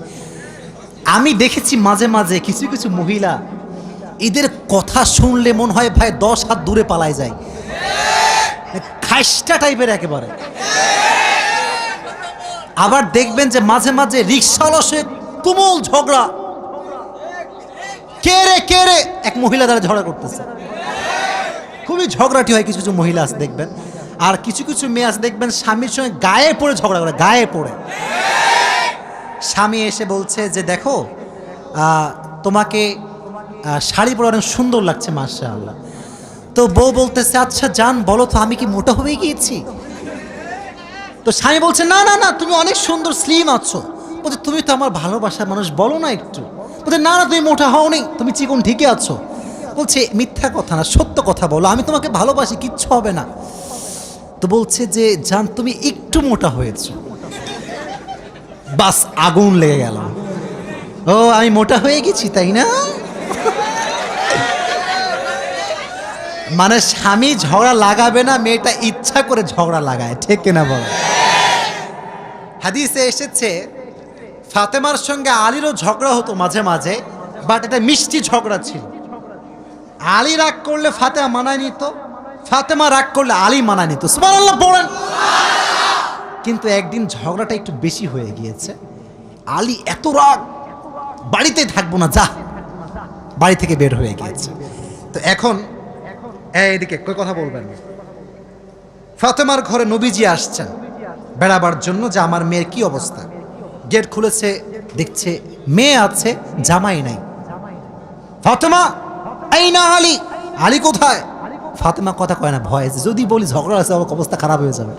আমি দেখেছি মাঝে মাঝে কিছু কিছু মহিলা, এদের কথা শুনলে মনে হয় ভাই 10 হাত দূরে পালায় যায়, খাইস্টা টাইপের একেবারে। আবার দেখবেন যে মাঝে মাঝে রিক্সাওয়ালার সঙ্গে তুমুল ঝগড়া, কে রে এক মহিলা দ্বারা ঝগড়া করতেছে, খুবই ঝগড়াটি হয়। কিছু কিছু মহিলা আছে দেখবেন, আর কিছু কিছু মেয়ে আছে দেখবেন স্বামীর সঙ্গে গায়ে পড়ে ঝগড়া করে, গায়ে পড়ে। স্বামী এসে বলছে যে দেখো তোমাকে শাড়ি পরে অনেক সুন্দর লাগছে মাশাআল্লাহ। তো বউ বলতেছে আচ্ছা জান বলো তো আমি কি মোটা হয়ে গিয়েছি? তো স্বামী বলছে না না না তুমি অনেক সুন্দর স্লিম আছো। বলছে তুমি তো আমার ভালোবাসার মানুষ, বলো না একটু। বলছে না না তুমি মোটা হওনি, তুমি চিকন ঠিকই আছো। বলছে মিথ্যা কথা না, সত্য কথা বলো, আমি তোমাকে ভালোবাসি, কিচ্ছু হবে না। তো বলছে যে জান তুমি একটু মোটা হয়েছো। বাস আগুন লেগে গেল, ও আমি মোটা হয়ে গেছি তাই না? মানে স্বামী ঝগড়া লাগাবে না, মেয়েটা ইচ্ছা করে ঝগড়া লাগায়, ঠিক কিনা বল? হাদিসে এসেছে ফাতেমার সঙ্গে আলীরও ঝগড়া হতো মাঝে মাঝে, বাট এটা মিষ্টি ঝগড়া ছিল। আলী রাগ করলে ফাতেমা মানায় নিত, ফাতেমা রাগ করলে আলী মানায় নিত। সুবহানাল্লাহ পড়েন। কিন্তু একদিন ঝগড়াটা একটু বেশি হয়ে গিয়েছে, আলী এত রাগ বাড়িতে থাকবো না, যা, বাড়ি থেকে বের হয়ে গিয়েছে। তো এখন এইদিকে কই কথা বলবেন, ফাতেমার ঘরে নবীজি আসছেন বেড়াবার জন্য যে আমার মেয়ের কি অবস্থা। গেট খুলেছে, দেখছে মেয়ে আছে, জামাই নাই। ফাতেমা এই না আলী, আলী কোথায়? ফাতেমা কথা কয় না, ভয়, যদি বলি ঝগড়া আছে অবস্থা খারাপ হয়ে যাবে।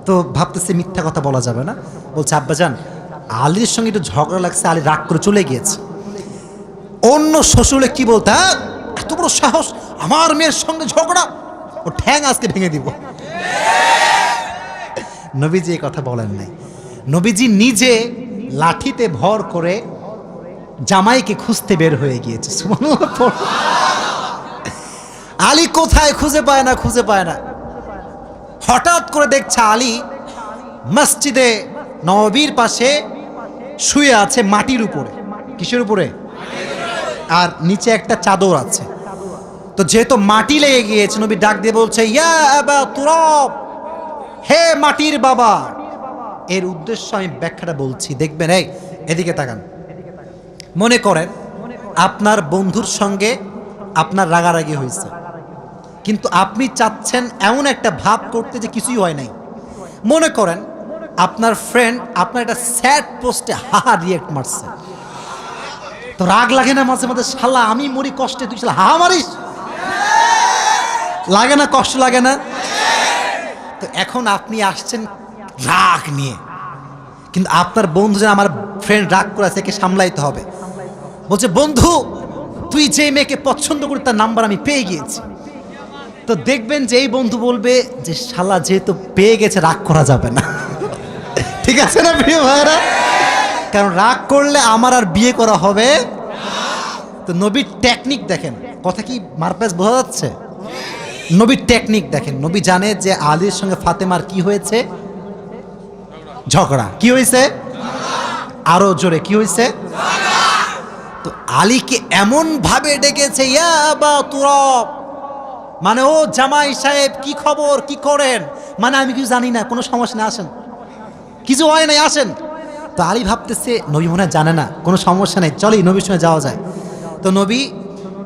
তো ভাবতেছে মিথ্যা কথা বলা যাবে না, বলছে আব্বাজান আলীর সঙ্গে একটু ঝগড়া লাগছে, আলী রাগ করে চলে গিয়েছে। অন্য শ্বশুরে কি বলতে, হ্যাঁ এত বড় সাহস আমার মেয়ের সঙ্গে ঝগড়া, ও ঠ্যাং আজকে ভেঙে দিব। নবীজি এই কথা বলেন নাই, নবীজি নিজে লাঠিতে ভর করে জামাইকে খুঁজতে বের হয়ে গিয়েছে। সুবহানাল্লাহ। আলী কোথায় খুঁজে পায় না, খুঁজে পায় না। হঠাৎ করে দেখছে আলী মসজিদে নববীর পাশে শুয়ে আছে মাটির উপরে। কিসের উপরে? আর নিচে একটা চাদর আছে। তো যেহেতু মাটি লেগে গিয়েছে, নবী ডাক দিয়ে বলছে ইয়া আবা তুরাব, হে মাটির বাবা। এর উদ্দেশ্য আমি ব্যাখ্যাটা বলছি, দেখবেন। এই এদিকে তাকান। মনে করেন আপনার বন্ধুর সঙ্গে আপনার রাগারাগি হয়েছে, কিন্তু আপনি চাচ্ছেন এমন একটা ভাব করতে যে কিছুই হয় নাই। মনে করেন আপনার ফ্রেন্ড আপনার একটা স্যাড পোস্টে হাহা রিয়েক্ট মারছে, তো রাগ লাগে না মাঝে মাঝে, শালা আমি মরি কষ্টে তুই শালা হাহা মারিস? লাগে না, কষ্ট লাগে না? তো এখন আপনি আসছেন রাগ নিয়ে, কিন্তু আপনার বন্ধু যেন আমার ফ্রেন্ড রাগ করেছে, একে সামলাইতে হবে। বলছে বন্ধু তুই যে মেয়েকে পছন্দ করি তার নাম্বার আমি পেয়ে গিয়েছি। তো দেখবেন যে এই বন্ধু বলবে যে শালা যেহেতু পেয়ে গেছে রাগ করা যাবে না। ঠিক আছে না প্রিয় ভাইরা? কারণ রাগ করলে আমার আর বিয়ে করা হবে। তো নবীর টেকনিক দেখেন, কথা কি মারপ্যাচ বোঝা যাচ্ছে? নবীর টেকনিক দেখেন। নবী জানে যে আলীর সঙ্গে ফাতেমার কি হয়েছে, ঝগড়া। কি হয়েছে? আরো জোরে কি হয়েছে? তো আলীকে এমন ভাবে ডেকেছে ইয়া আবা তুরাব, মানে ও জামাই সাহেব কি খবর, কি করেন, মানে আমি কিছু জানি না, কোনো সমস্যা না, আসেন, কিছু হয় নাই, আসেন। তো আলী ভাবতেছে নবী মনে হয় জানে না, কোনো সমস্যা নেই, চলেই নবীর সঙ্গে যাওয়া যায়। তো নবী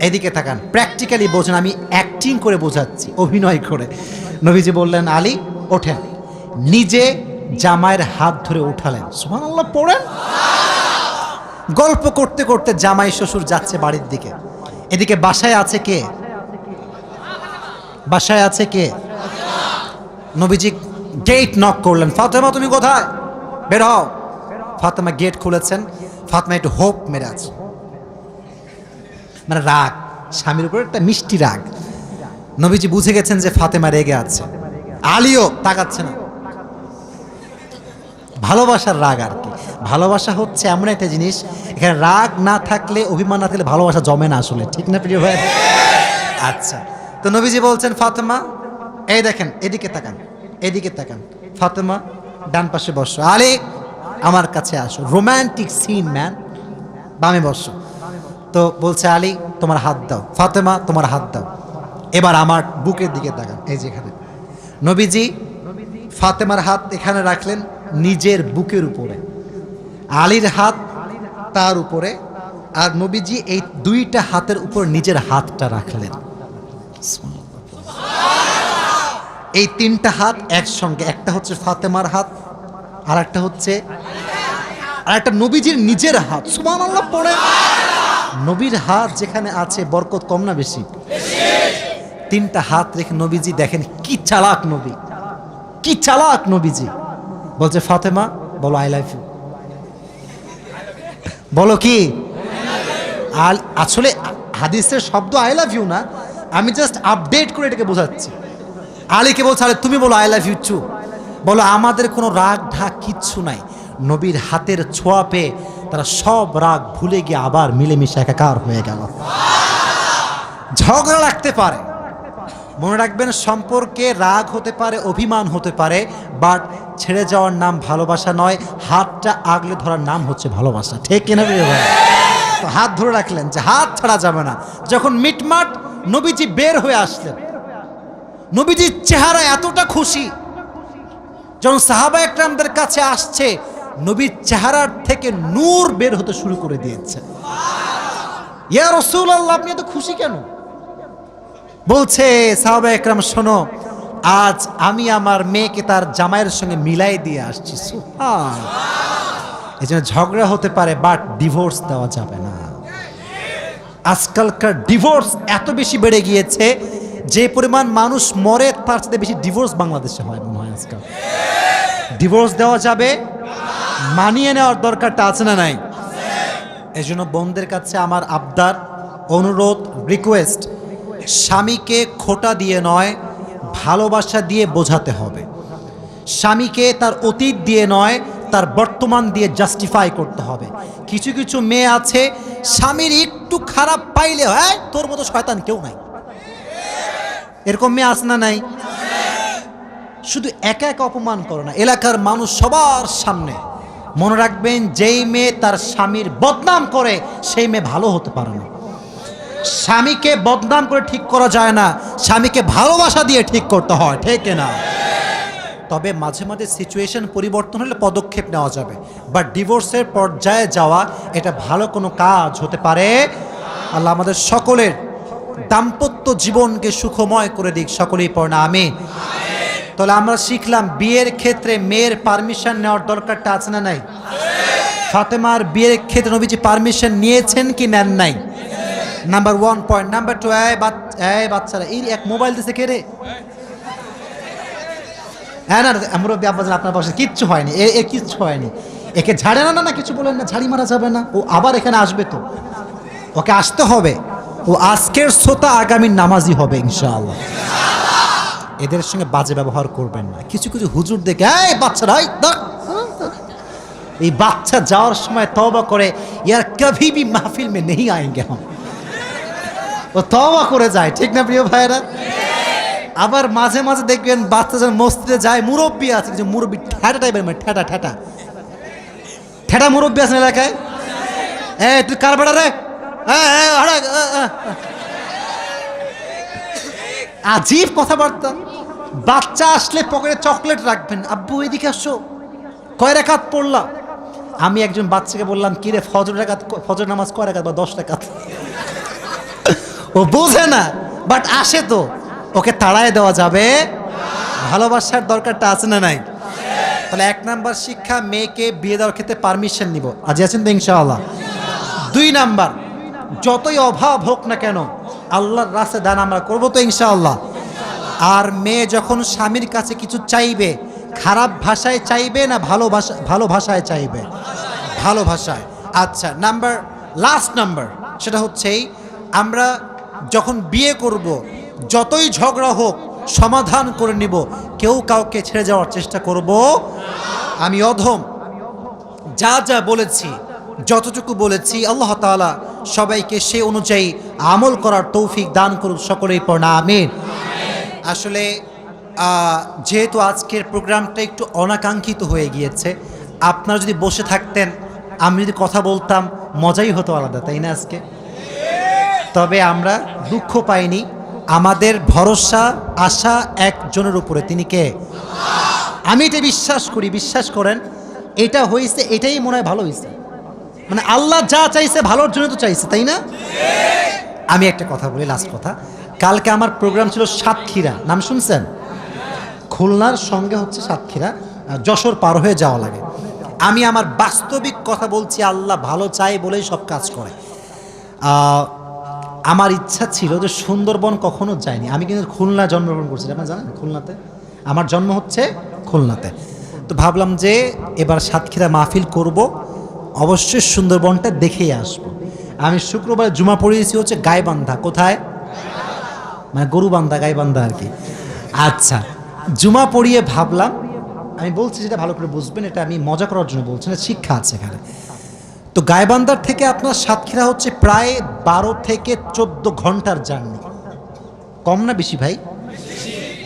এদিকে তাকান, প্র্যাকটিক্যালি বোঝেন, আমি অ্যাক্টিং করে বোঝাচ্ছি, অভিনয় করে। নবীজি বললেন আলী ওঠেন, নিজে জামাইয়ের হাত ধরে উঠালেন। সুবহানাল্লাহ পড়েন। গল্প করতে করতে জামাই শ্বশুর যাচ্ছে বাড়ির দিকে। এদিকে বাসায় আছে কে? বাসায় আছে কে? নবীজি গেট নক করলেন, ফাতেমা তুমি কোথায়, বের হও। ফাতেমা গেট খুলেছেন। ফাতেমা একটু হোপ মেরে আছে, মানে রাগ, স্বামীর উপর একটা মিষ্টি রাগ। নবীজি বুঝে গেছেন যে ফাতেমা রেগে আছে। আলীও তাকাচ্ছে না। ভালোবাসার রাগ আর কি। ভালোবাসা হচ্ছে এমন একটা জিনিস, এখানে রাগ না থাকলে, অভিমান না থাকলে ভালোবাসা জমে না আসলে, ঠিক না প্রিয় ভাই? আচ্ছা, তো নবীজি বলছেন ফাতেমা এই দেখেন, এদিকে তাকান, এদিকে তাকান। ফাতেমা ডান পাশে বসো। আলী আমার কাছে আসো, রোম্যান্টিক সিন ম্যান, বামে বসো। তো বলছে আলী তোমার হাত দাও, ফাতেমা তোমার হাত দাও, এবার আমার বুকের দিকে তাকান, এই যে এখানে। নবীজি ফাতেমার হাত এখানে রাখলেন নিজের বুকের উপরে, আলীর হাত তার উপরে, আর নবীজি এই দুইটা হাতের উপর নিজের হাতটা রাখলেন। এই তিনটা হাত একসঙ্গে, একটা হচ্ছে ফাতেমার হাত, আর একটা হচ্ছে আর একটা নবীজির নিজের হাত। সুবহানাল্লাহ পড়ে। নবীর হাত যেখানে আছে বরকত কম না বেশি? তিনটা হাত রেখে নবীজি দেখেন কি চালাক নবী, কি চালাক নবীজি। বলছে ফাতেমা বলো আই লাভ ইউ, বলো কি। আসলে হাদিসের শব্দ আই লাভ ইউ না, আমি জাস্ট আপডেট করে এটাকে বোঝাচ্ছি। আলীকে বলছে আরে তুমি বলো আই লাভ ইউ টু, বলো আমাদের কোনো রাগ ঢাক কিচ্ছু নাই। নবীর হাতের ছোঁয়া পেয়ে তারা সব রাগ ভুলে গিয়ে আবার মিলেমিশে একাকার হয়ে গেল। ঝগড়া লাগতে পারে, মনে রাখবেন সম্পর্কে রাগ হতে পারে, অভিমান হতে পারে, বাট ছেড়ে যাওয়ার নাম ভালোবাসা নয়, হাতটা আগলে ধরার নাম হচ্ছে ভালোবাসা। ঠিক কিনা ভাই? তো হাত ধরে রাখলেন যে হাত ছাড়া যাবে না। যখন মিটমাট নবীজি বের হয়ে আসলেন, নবীজির চেহারা এতটা খুশি, যখন সাহাবা একরামদের কাছে আসছে নবীর চেহারার থেকে নূর বের হতে শুরু করে দিয়েছে। ইয়া রাসূলুল্লাহ আপনি এত খুশি কেন? বলছে সাহাবা একরাম শোনো, আজ আমি আমার মেয়েকে তার জামাইয়ের সঙ্গে মিলাই দিয়ে আসছি। সুবহান। এই জন্য ঝগড়া হতে পারে বাট ডিভোর্স দেওয়া যাবে না। আজকালকার ডিভোর্স এত বেশি বেড়ে গিয়েছে, যে পরিমাণ মানুষ মরে তার সাথে বেশি ডিভোর্স বাংলাদেশে হয় মনে হয় আজকাল। ডিভোর্স দেওয়া যাবে, মানিয়ে নেওয়ার দরকারটা আছে না নাই? এই জন্য বোনদের কাছে আমার আবদার, অনুরোধ, রিকোয়েস্ট, স্বামীকে খোটা দিয়ে নয় ভালোবাসা দিয়ে বোঝাতে হবে। স্বামীকে তার অতীত দিয়ে নয় তার বর্তমান দিয়ে জাস্টিফাই করতে হবে। কিছু কিছু মেয়ে আছে স্বামীর একটু খারাপ পাইলে হয় তোর মতো শয়তান কেউ নাই, এরকম মেয়ে আছে না নাই? শুধু একা একা অপমান করো না, এলাকার মানুষ সবার সামনে। মনে রাখবেন যেই মেয়ে তার স্বামীর বদনাম করে সেই মেয়ে ভালো হতে পারে না। স্বামীকে বদনাম করে ঠিক করা যায় না, স্বামীকে ভালোবাসা দিয়ে ঠিক করতে হয়। ঠিক না? তবে মাঝে মাঝে সিচুয়েশন পরিবর্তন হলে পদক্ষেপ নেওয়া যাবে, বাট ডিভোর্সের পর্যায়ে যাওয়া এটা ভালো কোনো কাজ হতে পারে। আল্লাহ আমাদের সকলের দাম্পত্য জীবনকে সুখময় করে দিক, সকলেই পড়না আমিন। তাহলে আমরা শিখলাম বিয়ের ক্ষেত্রে মেয়ের পারমিশন নেওয়ার দরকারটা আছে না নাই? ফাতেমার বিয়ের ক্ষেত্রে নবীজি পারমিশন নিয়েছেন কি নেন নাই? Number 1 point. নাম্বার 2, এই বাচ্চারা এই এক মোবাইল দিছে কে রে? হ্যাঁ না মুরব্বী আব্বাজান আপনার পাশে কিচ্ছু হয়নি, এ কিচ্ছু হয়নি, একে ঝাড়ে না না কিছু বলেন না, ঝাড়ি মারা যাবে না, ও আবার এখানে আসবে, তো ওকে আসতে হবে। ও আজকের শ্রোতা আগামী নামাজি হবে ইনশাআল্লাহ। এদের সঙ্গে বাজে ব্যবহার করবেন না। কিছু কিছু হুজুর দেখে এই বাচ্চারা এই বাচ্চা যাওয়ার সময় তওবা করে ইয়ার কভি ভি মাহফিল মে নেহি আয়েঙ্গে হাম, ও তওবা করে যায়। ঠিক না প্রিয় ভাইরা? আবার মাঝে মাঝে দেখবেন বাচ্চা যখন মসজিদে যায়, মুরব্বী আছে কিছু মুরব্বী ঠেটা টাইপের, মানে ঠেটা ঠেটা ঠেটা মুরব্বী আছে এলাকায়। তুই কার বেড়া রে, আজীব কথাবার্তা। বাচ্চা আসলে পকেটে চকলেট রাখবেন, আব্বু এদিকে আসো, কয় রাকাত পড়লা? আমি একজন বাচ্চাকে বললাম কি রে ফজর নামাজ কয় রাকাত বা 10 রাকাত? ও বোঝে না বাট আসে, তো ওকে তাড়ায় দেওয়া যাবে? ভালোবাসার দরকারটা আছে না নাই? তাহলে 1 নাম্বার শিক্ষা, মেয়েকে বিয়ে দেওয়ার ক্ষেত্রে পারমিশন নিব। আজ আছেন তো ইনশাআল্লাহ। 2 নাম্বার, যতই অভাব হোক না কেন আল্লাহর রাস্তায় দান আমরা করবো তো ইনশাআল্লাহ। আর মেয়ে যখন স্বামীর কাছে কিছু চাইবে, খারাপ ভাষায় চাইবে না ভালো ভাষায় চাইবে? ভালো ভাষায়। আচ্ছা, লাস্ট নাম্বার সেটা হচ্ছেই আমরা যখন বিয়ে করব যতই ঝগড়া হোক সমাধান করে নিব, কেউ কাউকে ছেড়ে যাওয়ার চেষ্টা করব। আমি অধম, যা যা বলেছি, যতটুকু বলেছি আল্লাহ তাআলা সবাইকে সে অনুযায়ী আমল করার তৌফিক দান করুন, সকলেই পড়না আমিন। আসলে যেহেতু আজকের প্রোগ্রামটা একটু অনাকাঙ্ক্ষিত হয়ে গিয়েছে, আপনারা যদি বসে থাকতেন, আমি যদি কথা বলতাম, মজাই হতো আলাদা, তাই না আজকে? তবে আমরা দুঃখ পাইনি, আমাদের ভরসা আশা একজনের উপরে, তিনি কে? আমি এটা বিশ্বাস করি, বিশ্বাস করেন, এটা হয়েছে, এটাই মনে হয় ভালো হয়েছে। মানে আল্লাহ যা চাইছে ভালোর জন্য তো চাইছে, তাই না? আমি একটা কথা বলি, লাস্ট কথা। কালকে আমার প্রোগ্রাম ছিল সাতক্ষীরা, নাম শুনছেন? খুলনার সঙ্গে হচ্ছে সাতক্ষীরা, যশোর পার হয়ে যাওয়া লাগে। আমি আমার বাস্তবিক কথা বলছি, আল্লাহ ভালো চায় বলেই সব কাজ করে। আমার ইচ্ছা ছিল যে সুন্দরবন কখনো যায়নি, আমি কিন্তু খুলনা জন্মগ্রহণ করছি, আপনারা জানেন খুলনাতে, আমার জন্ম হচ্ছে খুলনাতে। তো ভাবলাম যে এবার সাতক্ষীরা মাহফিল করব, অবশ্যই সুন্দরবনটা দেখেই আসবো। আমি শুক্রবার জুমা পড়িয়েছি হচ্ছে গাইবান্ধা, কোথায়? মানে গরুবান্ধা, গাইবান্ধা আর কি। আচ্ছা, জুমা পড়িয়ে ভাবলাম, আমি বলছি যেটা ভালো করে বুঝবেন, এটা আমি মজা করার জন্য বলছি না, শিক্ষা আছে এখানে। তো গাইবান্ধার থেকে আপনার সাতক্ষীরা হচ্ছে প্রায় 12 থেকে 14 ঘন্টার জার্নি। কম না বেশি ভাই?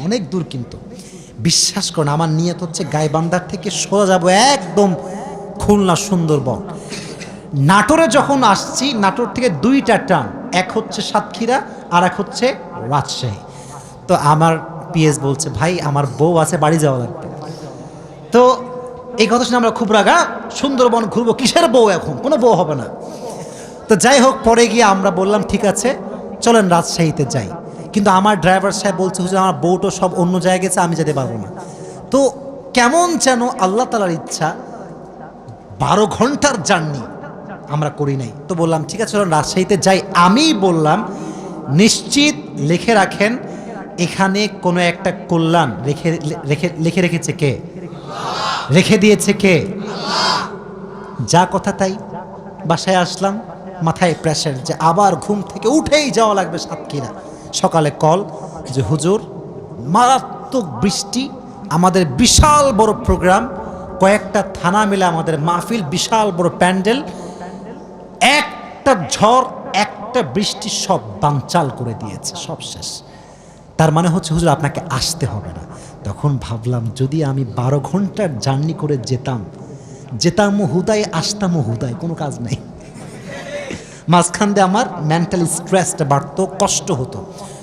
অনেক দূর। কিন্তু বিশ্বাস করুন, আমার নিয়ত হচ্ছে গাইবান্ধার থেকে সোজা যাব একদম খুলনা সুন্দরবন। নাটোরে যখন আসছি, নাটোর থেকে 2টা ট্রাম, এক হচ্ছে সাতক্ষীরা আর এক হচ্ছে রাজশাহী। তো আমার পিএস বলছে, ভাই আমার বউ আছে, বাড়ি যাওয়া লাগবে। তো এই কথা শুনে আমরা খুব রাগা, সুন্দরবন ঘুরবো, কিসের বউ, এখন কোনো বউ হবে না। তো যাই হোক, পরে গিয়ে আমরা বললাম ঠিক আছে চলেন রাজশাহীতে যাই। কিন্তু আমার ড্রাইভার সাহেব বলছে, হুজুর আমার বউটা সব অন্য জায়গায় গেছে, আমি যেতে পারবো না। তো কেমন যেন আল্লাহ তাআলার ইচ্ছা 12 ঘন্টার জার্নি আমরা করি নাই। তো বললাম ঠিক আছে চলেন রাজশাহীতে যাই। আমি বললাম নিশ্চিত লিখে রাখেন, এখানে কোনো একটা কল্যাণ লিখে রেখেছে কে? রেখে দিয়েছে কে? যা কথা তাই। বাসায় আসলাম, মাথায় প্রেশার যে আবার ঘুম থেকে উঠেই যাওয়া লাগবে সাতক্ষীরা। সকালে কল যে হুজুর মারাত্মক বৃষ্টি, আমাদের বিশাল বড় প্রোগ্রাম, কয়েকটা থানা মিলে আমাদের মাহফিল, বিশাল বড় প্যান্ডেল, একটা ঝড় একটা বৃষ্টি সব বানচাল করে দিয়েছে, সব শেষ। তার মানে হচ্ছে হুজুর আপনাকে আসতে হবে না। তখন ভাবলাম যদি আমি 12 ঘন্টার জার্নি করে যেতাম হুদায়, আসতাম হুদায়, কোনো কাজ নেই। মাঝখান দিয়ে আমার মেন্টালি স্ট্রেসটা বাড়তো, কষ্ট হতো।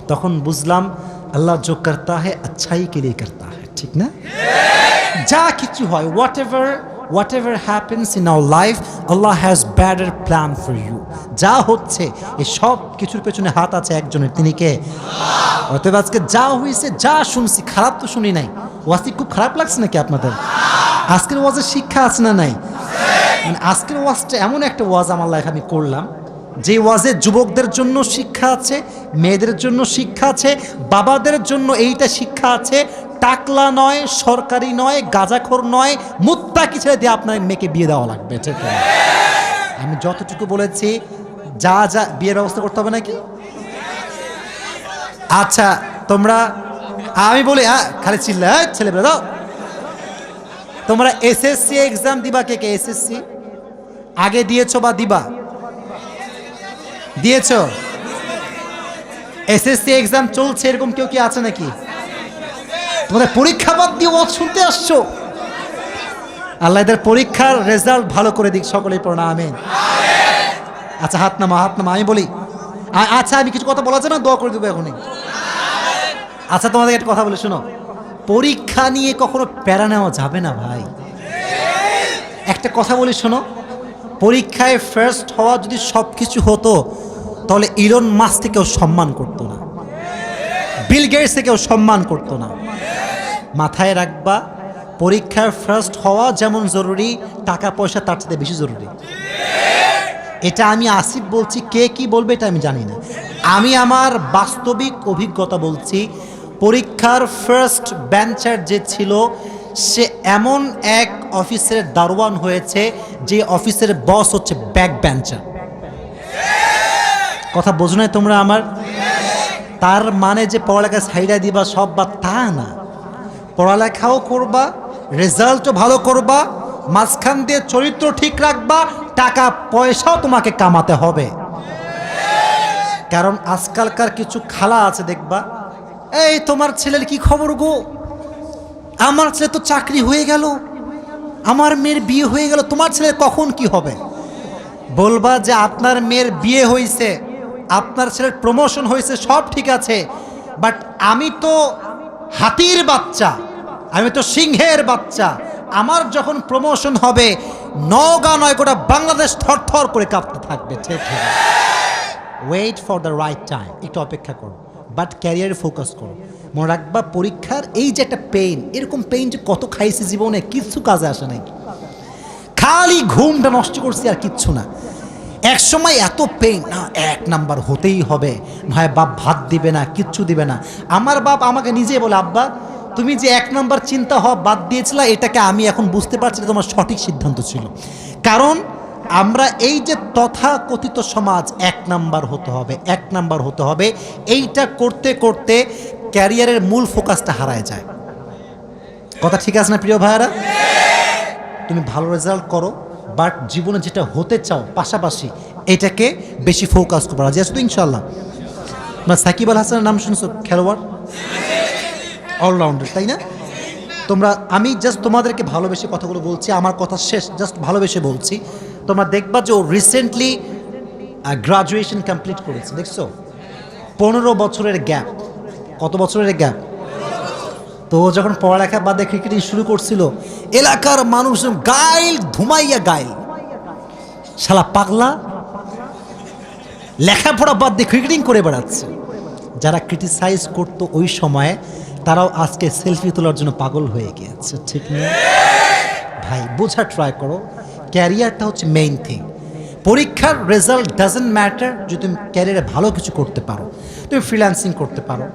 তখন বুঝলাম আল্লাহ जो करता है अच्छाई के लिए करता है, ঠিক না? যা কিছু হয়, whatever happens in our life, Allah has better plan for you. যা হচ্ছে এই সব কিছুর পেছনে হাত আছে একজনের, তিনি কে? আল্লাহ। অতএব আজকে যা হয়েছে, যা শুনছি, খারাপ তো শুনি নাই। ওয়াজটি খুব খারাপ লাগছে নাকি আপনাদের? আজকের ওয়াজের শিক্ষা আছে না নাই? মানে আজকের ওয়াজটা এমন একটা ওয়াজ আমার লাইফে আমি করলাম, যে ওয়াজে যুবকদের জন্য শিক্ষা আছে, মেয়েদের জন্য শিক্ষা আছে, বাবাদের জন্য এইটা শিক্ষা আছে, টাকলা নয়, সরকারি নয়, গাঁজাখোর নয়, মুত্তাকি ছেড়ে দিয়ে আপনার মেয়েকে বিয়ে দেওয়া লাগবে, ঠিক আছে? আমি যতটুকু বলেছি, যা যা বিয়ের ব্যবস্থা করতে হবে নাকি? আচ্ছা তোমরা, আমি বলি খালি চিল্লা ছেলে বেরো দাও। তোমরা এসএসসি এক্সাম দিবা, কে কে এসএসসি আগে দিয়েছো বা দিবা? দিয়েছো? এসএসসি এক্সাম চলছে, এরকম কেউ কি আছে নাকি? তোমাদের পরীক্ষা বাদ দিয়ে ওয়াজ শুনতে আসছো? আল্লাহ এদের পরীক্ষার রেজাল্ট ভালো করে দিক, সকলেই পড়ো না আমিন। আচ্ছা হাত নামা, হাত নামা। আমি বলি আচ্ছা, আমি কিছু কথা বলা যায় না, দোয়া করে দেবো এখনই। আচ্ছা তোমাদের একটা কথা বলে শোনো, পরীক্ষা নিয়ে কখনো প্যারা নেওয়া যাবে না ভাই। একটা কথা বলি শোনো, পরীক্ষায় ফার্স্ট হওয়া যদি সব কিছু হতো, তাহলে ইলন মাস্ককে কেউ সম্মান করতো না, বিল গেটসকে কেউ সম্মান করতো না। মাথায় রাখবা, পরীক্ষায় ফার্স্ট হওয়া যেমন জরুরি, টাকা পয়সা তার সাথে বেশি জরুরি। এটা আমি আসিফ বলছি, কে কি বলবে এটা আমি জানি না। আমি আমার বাস্তবিক অভিজ্ঞতা বলছি। পরীক্ষার ফার্স্ট বেঞ্চার যে ছিল, সে এমন এক অফিসের দারোয়ান হয়েছে যে অফিসের বস হচ্ছে ব্যাক বেঞ্চার। কথা বোঝো না তোমরা আমার? তার মানে যে পড়ালেখা সাইডা দিবা সব, বা তা না। পড়ালেখাও করবা, রেজাল্টও ভালো করবা, মাঝখান দিয়ে চরিত্র ঠিক রাখবা, টাকা পয়সাও তোমাকে কামাতে হবে। কারণ আজকালকার কিছু খালা আছে দেখবা, এই তোমার ছেলের কি খবর গো, আমার ছেলে তো চাকরি হয়ে গেল, আমার মেয়ের বিয়ে হয়ে গেল, তোমার ছেলে কখন কি হবে? বলবা যে আপনার মেয়ের বিয়ে হয়েছে, আপনার ছেলের প্রমোশন হয়েছে, সব ঠিক আছে, বাট আমি তো হাতির বাচ্চা, আমি তো সিংহের বাচ্চা, আমার যখন প্রমোশন হবে নওগাঁ নয় গোটা বাংলাদেশ থরথর করে কাঁপতে থাকবে। ঠিক ঠিক, wait for the right time, একটু অপেক্ষা করো, বাট ক্যারিয়ারে ফোকাস করো। মনে রাখবা পরীক্ষার এই যে একটা পেইন, এরকম পেইন যে কত খাইছি জীবনে, কিচ্ছু কাজে আসে নাই, খালি ঘুমটা নষ্ট করছি আর কিচ্ছু না। এক সময় এত পেইন, না 1 নাম্বার হতেই হবে, নয় বাপ ভাত দিবে না, কিচ্ছু দিবে না। আমার বাপ আমাকে নিজে বলে, আব্বা তুমি যে 1 নাম্বার চিন্তা হওয়া বাদ দিয়েছিলা, এটাকে আমি এখন বুঝতে পারছি তোমার সঠিক সিদ্ধান্ত ছিল। কারণ আমরা এই যে তথাকথিত সমাজ 1 নাম্বার হতে হবে, 1 নাম্বার হতে হবে, এইটা করতে করতে ক্যারিয়ারের মূল ফোকাসটা হারায় যায়। কথা ঠিক আছে না প্রিয় ভাইয়ারা? তুমি ভালো রেজাল্ট করো, বাট জীবনে যেটা হতে চাও পাশাপাশি এটাকে বেশি ফোকাস করবো। রাজি আছো তো ইনশাল্লাহ? তোমরা সাকিব আল হাসানের নাম শুনছো? খেলোয়াড়, অলরাউন্ডার, তাই না? তোমরা, আমি জাস্ট তোমাদেরকে ভালোবেসে কথাগুলো বলছি, আমার কথা শেষ, জাস্ট ভালোবেসে বলছি। তোমরা দেখবা যে ও রিসেন্টলি গ্রাজুয়েশন কমপ্লিট করেছে, দেখছো? 15 বছরের গ্যাপ। কত বছরের গ্যাপ? তো যখন পড়ালেখা বাদে ক্রিকেটিং শুরু করছিল, এলাকার মানুষ গাইল ধুমাইয়া গাইল, শালা পাগলা লেখাপড়া বাদ দিয়ে ক্রিকেটিং করে বেড়াচ্ছে। যারা ক্রিটিসাইজ করতো ওই সময়ে, তারাও আজকে সেলফি তোলার জন্য পাগল হয়ে গিয়েছে। ঠিক না ভাই? বোঝার ট্রাই করো, ক্যারিয়ারটা হচ্ছে মেইন থিং। পরীক্ষার রেজাল্ট ডাজেন্ট ম্যাটার যদি তুমি ক্যারিয়ারে ভালো কিছু করতে পারো। তুমি ফ্রিল্যান্সিং করতে পারো,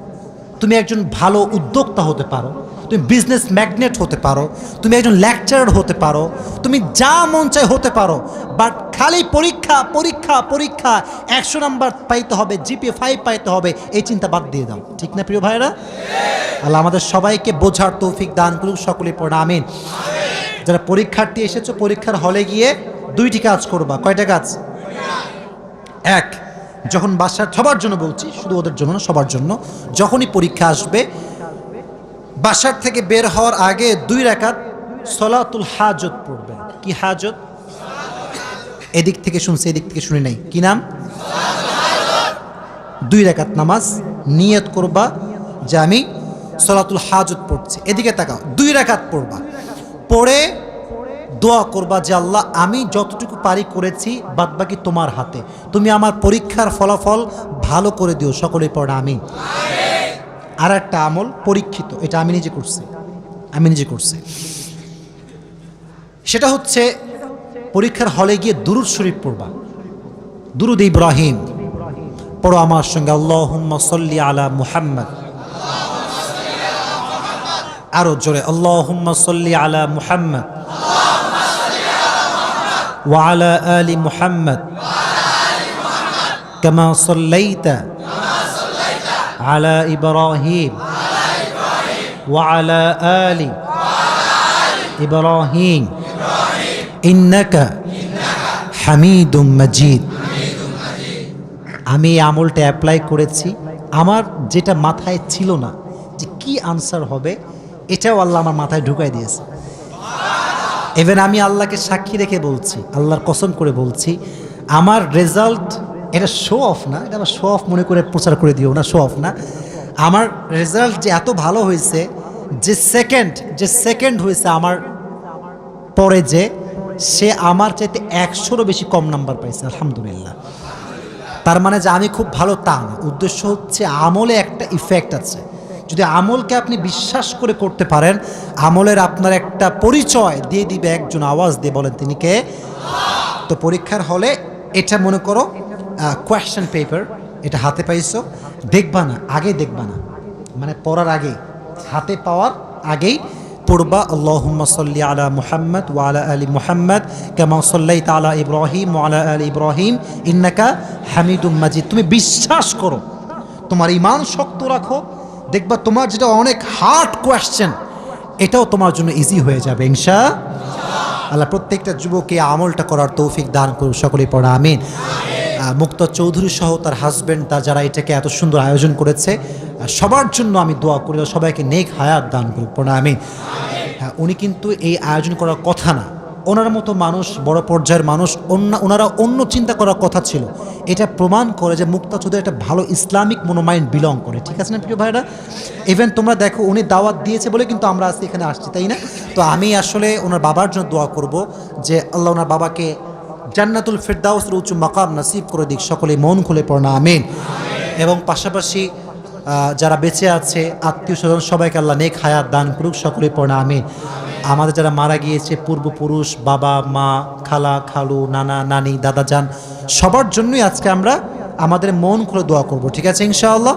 তুমি একজন ভালো উদ্যোক্তা হতে পারো, তুমি বিজনেস ম্যাগনেট হতে পারো, তুমি একজন লেকচারার হতে পারো, তুমি যা মন চায় হতে পারো, বাট খালি পরীক্ষা পরীক্ষা পরীক্ষা, 100 নাম্বার পাইতে হবে, জিপিএ 5 পাইতে হবে, এই চিন্তা বাদ দিয়ে দাও। ঠিক না প্রিয় ভাইরা? আল্লাহ আমাদের সবাইকে বোঝার তৌফিক দান করুক, সকলে পড়া আমিন। যারা পরীক্ষার্থী এসেছো, পরীক্ষার হলে গিয়ে 2টি কাজ করবা। কয়টা কাজ? 1, যখন বাসার, সবার জন্য বলছি, শুধু ওদের জন্য না, সবার জন্য, যখনই পরীক্ষা আসবে বাসার থেকে বের হওয়ার আগে 2 রাকাত সলাতুল হাজত পড়বে। কি হাজত? এদিক থেকে শুনছে, এদিক থেকে শুনে নাই, কি নাম? 2 রাকাত নামাজ নিয়ত করবা যে আমি সলাতুল হাজত পড়ছি। এদিকে তাকাও, 2 রাকাত পড়বা, পড়ে দোয়া করবা যে আল্লাহ আমি যতটুকু পারি করেছি, বাদবাকি তোমার হাতে, তুমি আমার পরীক্ষার ফলাফল ভালো করে দিও, সকলে পড়া আমি। আর একটা আমল পরীক্ষিত, এটা আমি নিজে করছি, সেটা হচ্ছে পরীক্ষার হলে গিয়ে দুরূদ শরীফ পড়বা। দুরূদ ইব্রাহিম পড়ো আমার সঙ্গে, আল্লাহুম্মা সাল্লি আলা মুহাম্মদ। আরো জোরে, আল্লাহুম্মা সাল্লি আলা মুহাম্মদ ওয়া আলা আলি মুহাম্মদ কামা সাল্লাইতা আলা ইব্রাহিম ওয়া আলা আলি ইব্রাহিম ইন্নাকা হামিদুম মাজিদ। আমি এই আমলটা অ্যাপ্লাই করেছি, আমার যেটা মাথায় ছিল না যে কি আনসার হবে, এটাও আল্লাহ আমার মাথায় ঢুকাই দিয়েছে। ইভেন আমি আল্লাহকে সাক্ষী রেখে বলছি, আল্লাহর কসম করে বলছি, আমার রেজাল্ট, এটা শো অফ না, এটা আমার শো অফ মনে করে প্রচার করে দিও না, শো অফ না, আমার রেজাল্ট যে এত ভালো হয়েছে, যে সেকেন্ড হয়েছে আমার পরে, যে সে আমার চাইতে 100-এরও বেশি কম নাম্বার পাইছে, আলহামদুলিল্লাহ। তার মানে যে আমি খুব ভালো তা না, উদ্দেশ্য হচ্ছে আমলে একটা ইফেক্ট আছে। যদি আমলকে আপনি বিশ্বাস করে করতে পারেন, আমলের আপনার একটা পরিচয় দিয়ে দিবে একজন, আওয়াজ দিয়ে বলেন তিনি কে। তো পরীক্ষার হলে এটা মনে করো কোয়েশ্চেন পেপার, এটা হাতে পাইছো, দেখবা না, আগে দেখবা না, মানে পড়ার আগে, হাতে পাওয়ার আগেই পড়বা আল্লাহুম্মা সাল্লি আলা মুহাম্মদ ওয়া আলা আলি মুহাম্মদ কামা সাল্লাইতা আলা ইব্রাহিম ওয়া আলা আলি ইব্রাহিম ইন্নাকা হামিদুম মাজিদ। তুমি বিশ্বাস করো, তোমার ঈমান শক্ত রাখো, দেখবা তোমার যেটা অনেক হার্ড কোয়েশ্চেন, এটাও তোমার জন্য ইজি হয়ে যাবে ইনশাআল্লাহ। প্রত্যেকটা যুবককে আমলটা করার তৌফিক দান করুন, সকলেই পড়া আমিন। মুক্তা চৌধুরী সহ তার হাজব্যান্ড, তার যারা এটাকে এত সুন্দর আয়োজন করেছে, সবার জন্য আমি দোয়া করি, সবাইকে নেক হায়াত দান করুন, পড়া আমিন। হ্যাঁ, উনি কিন্তু এই আয়োজন করার কথা না। ওনার মতো মানুষ, বড় পর্যায়ের মানুষ, ওনারা অন্য চিন্তা করার কথা ছিল। এটা প্রমাণ করে যে মুক্তা চৌধুরী একটা ভালো ইসলামিক মনোমাইন্ড বিলং করে, ঠিক আছে না প্রিয় ভাইরা? ইভেন তোমরা দেখো উনি দাওয়াত দিয়েছে বলে কিন্তু আমরা আজকে এখানে আসছি, তাই না? তো আমি আসলে ওনার বাবার জন্য দোয়া করব যে আল্লাহ ওনার বাবাকে জান্নাতুল ফিরদাউসের উঁচু মাকাম নসিব করে দিক। সকলে মন খুলে পড়না আমিন। এবং পাশাপাশি যারা বেঁচে আছে আত্মীয় স্বজন সবাইকে আল্লাহ নেক হায়াত দান করুক, সকলে পড়না আমিন। আমাদের যারা মারা গিয়েছে পূর্বপুরুষ, বাবা মা, খালা খালু, নানা নানি, দাদা যান, সবার জন্যই আজকে আমরা আমাদের মন খুলে দোয়া করব, ঠিক আছে ইনশাআল্লাহ।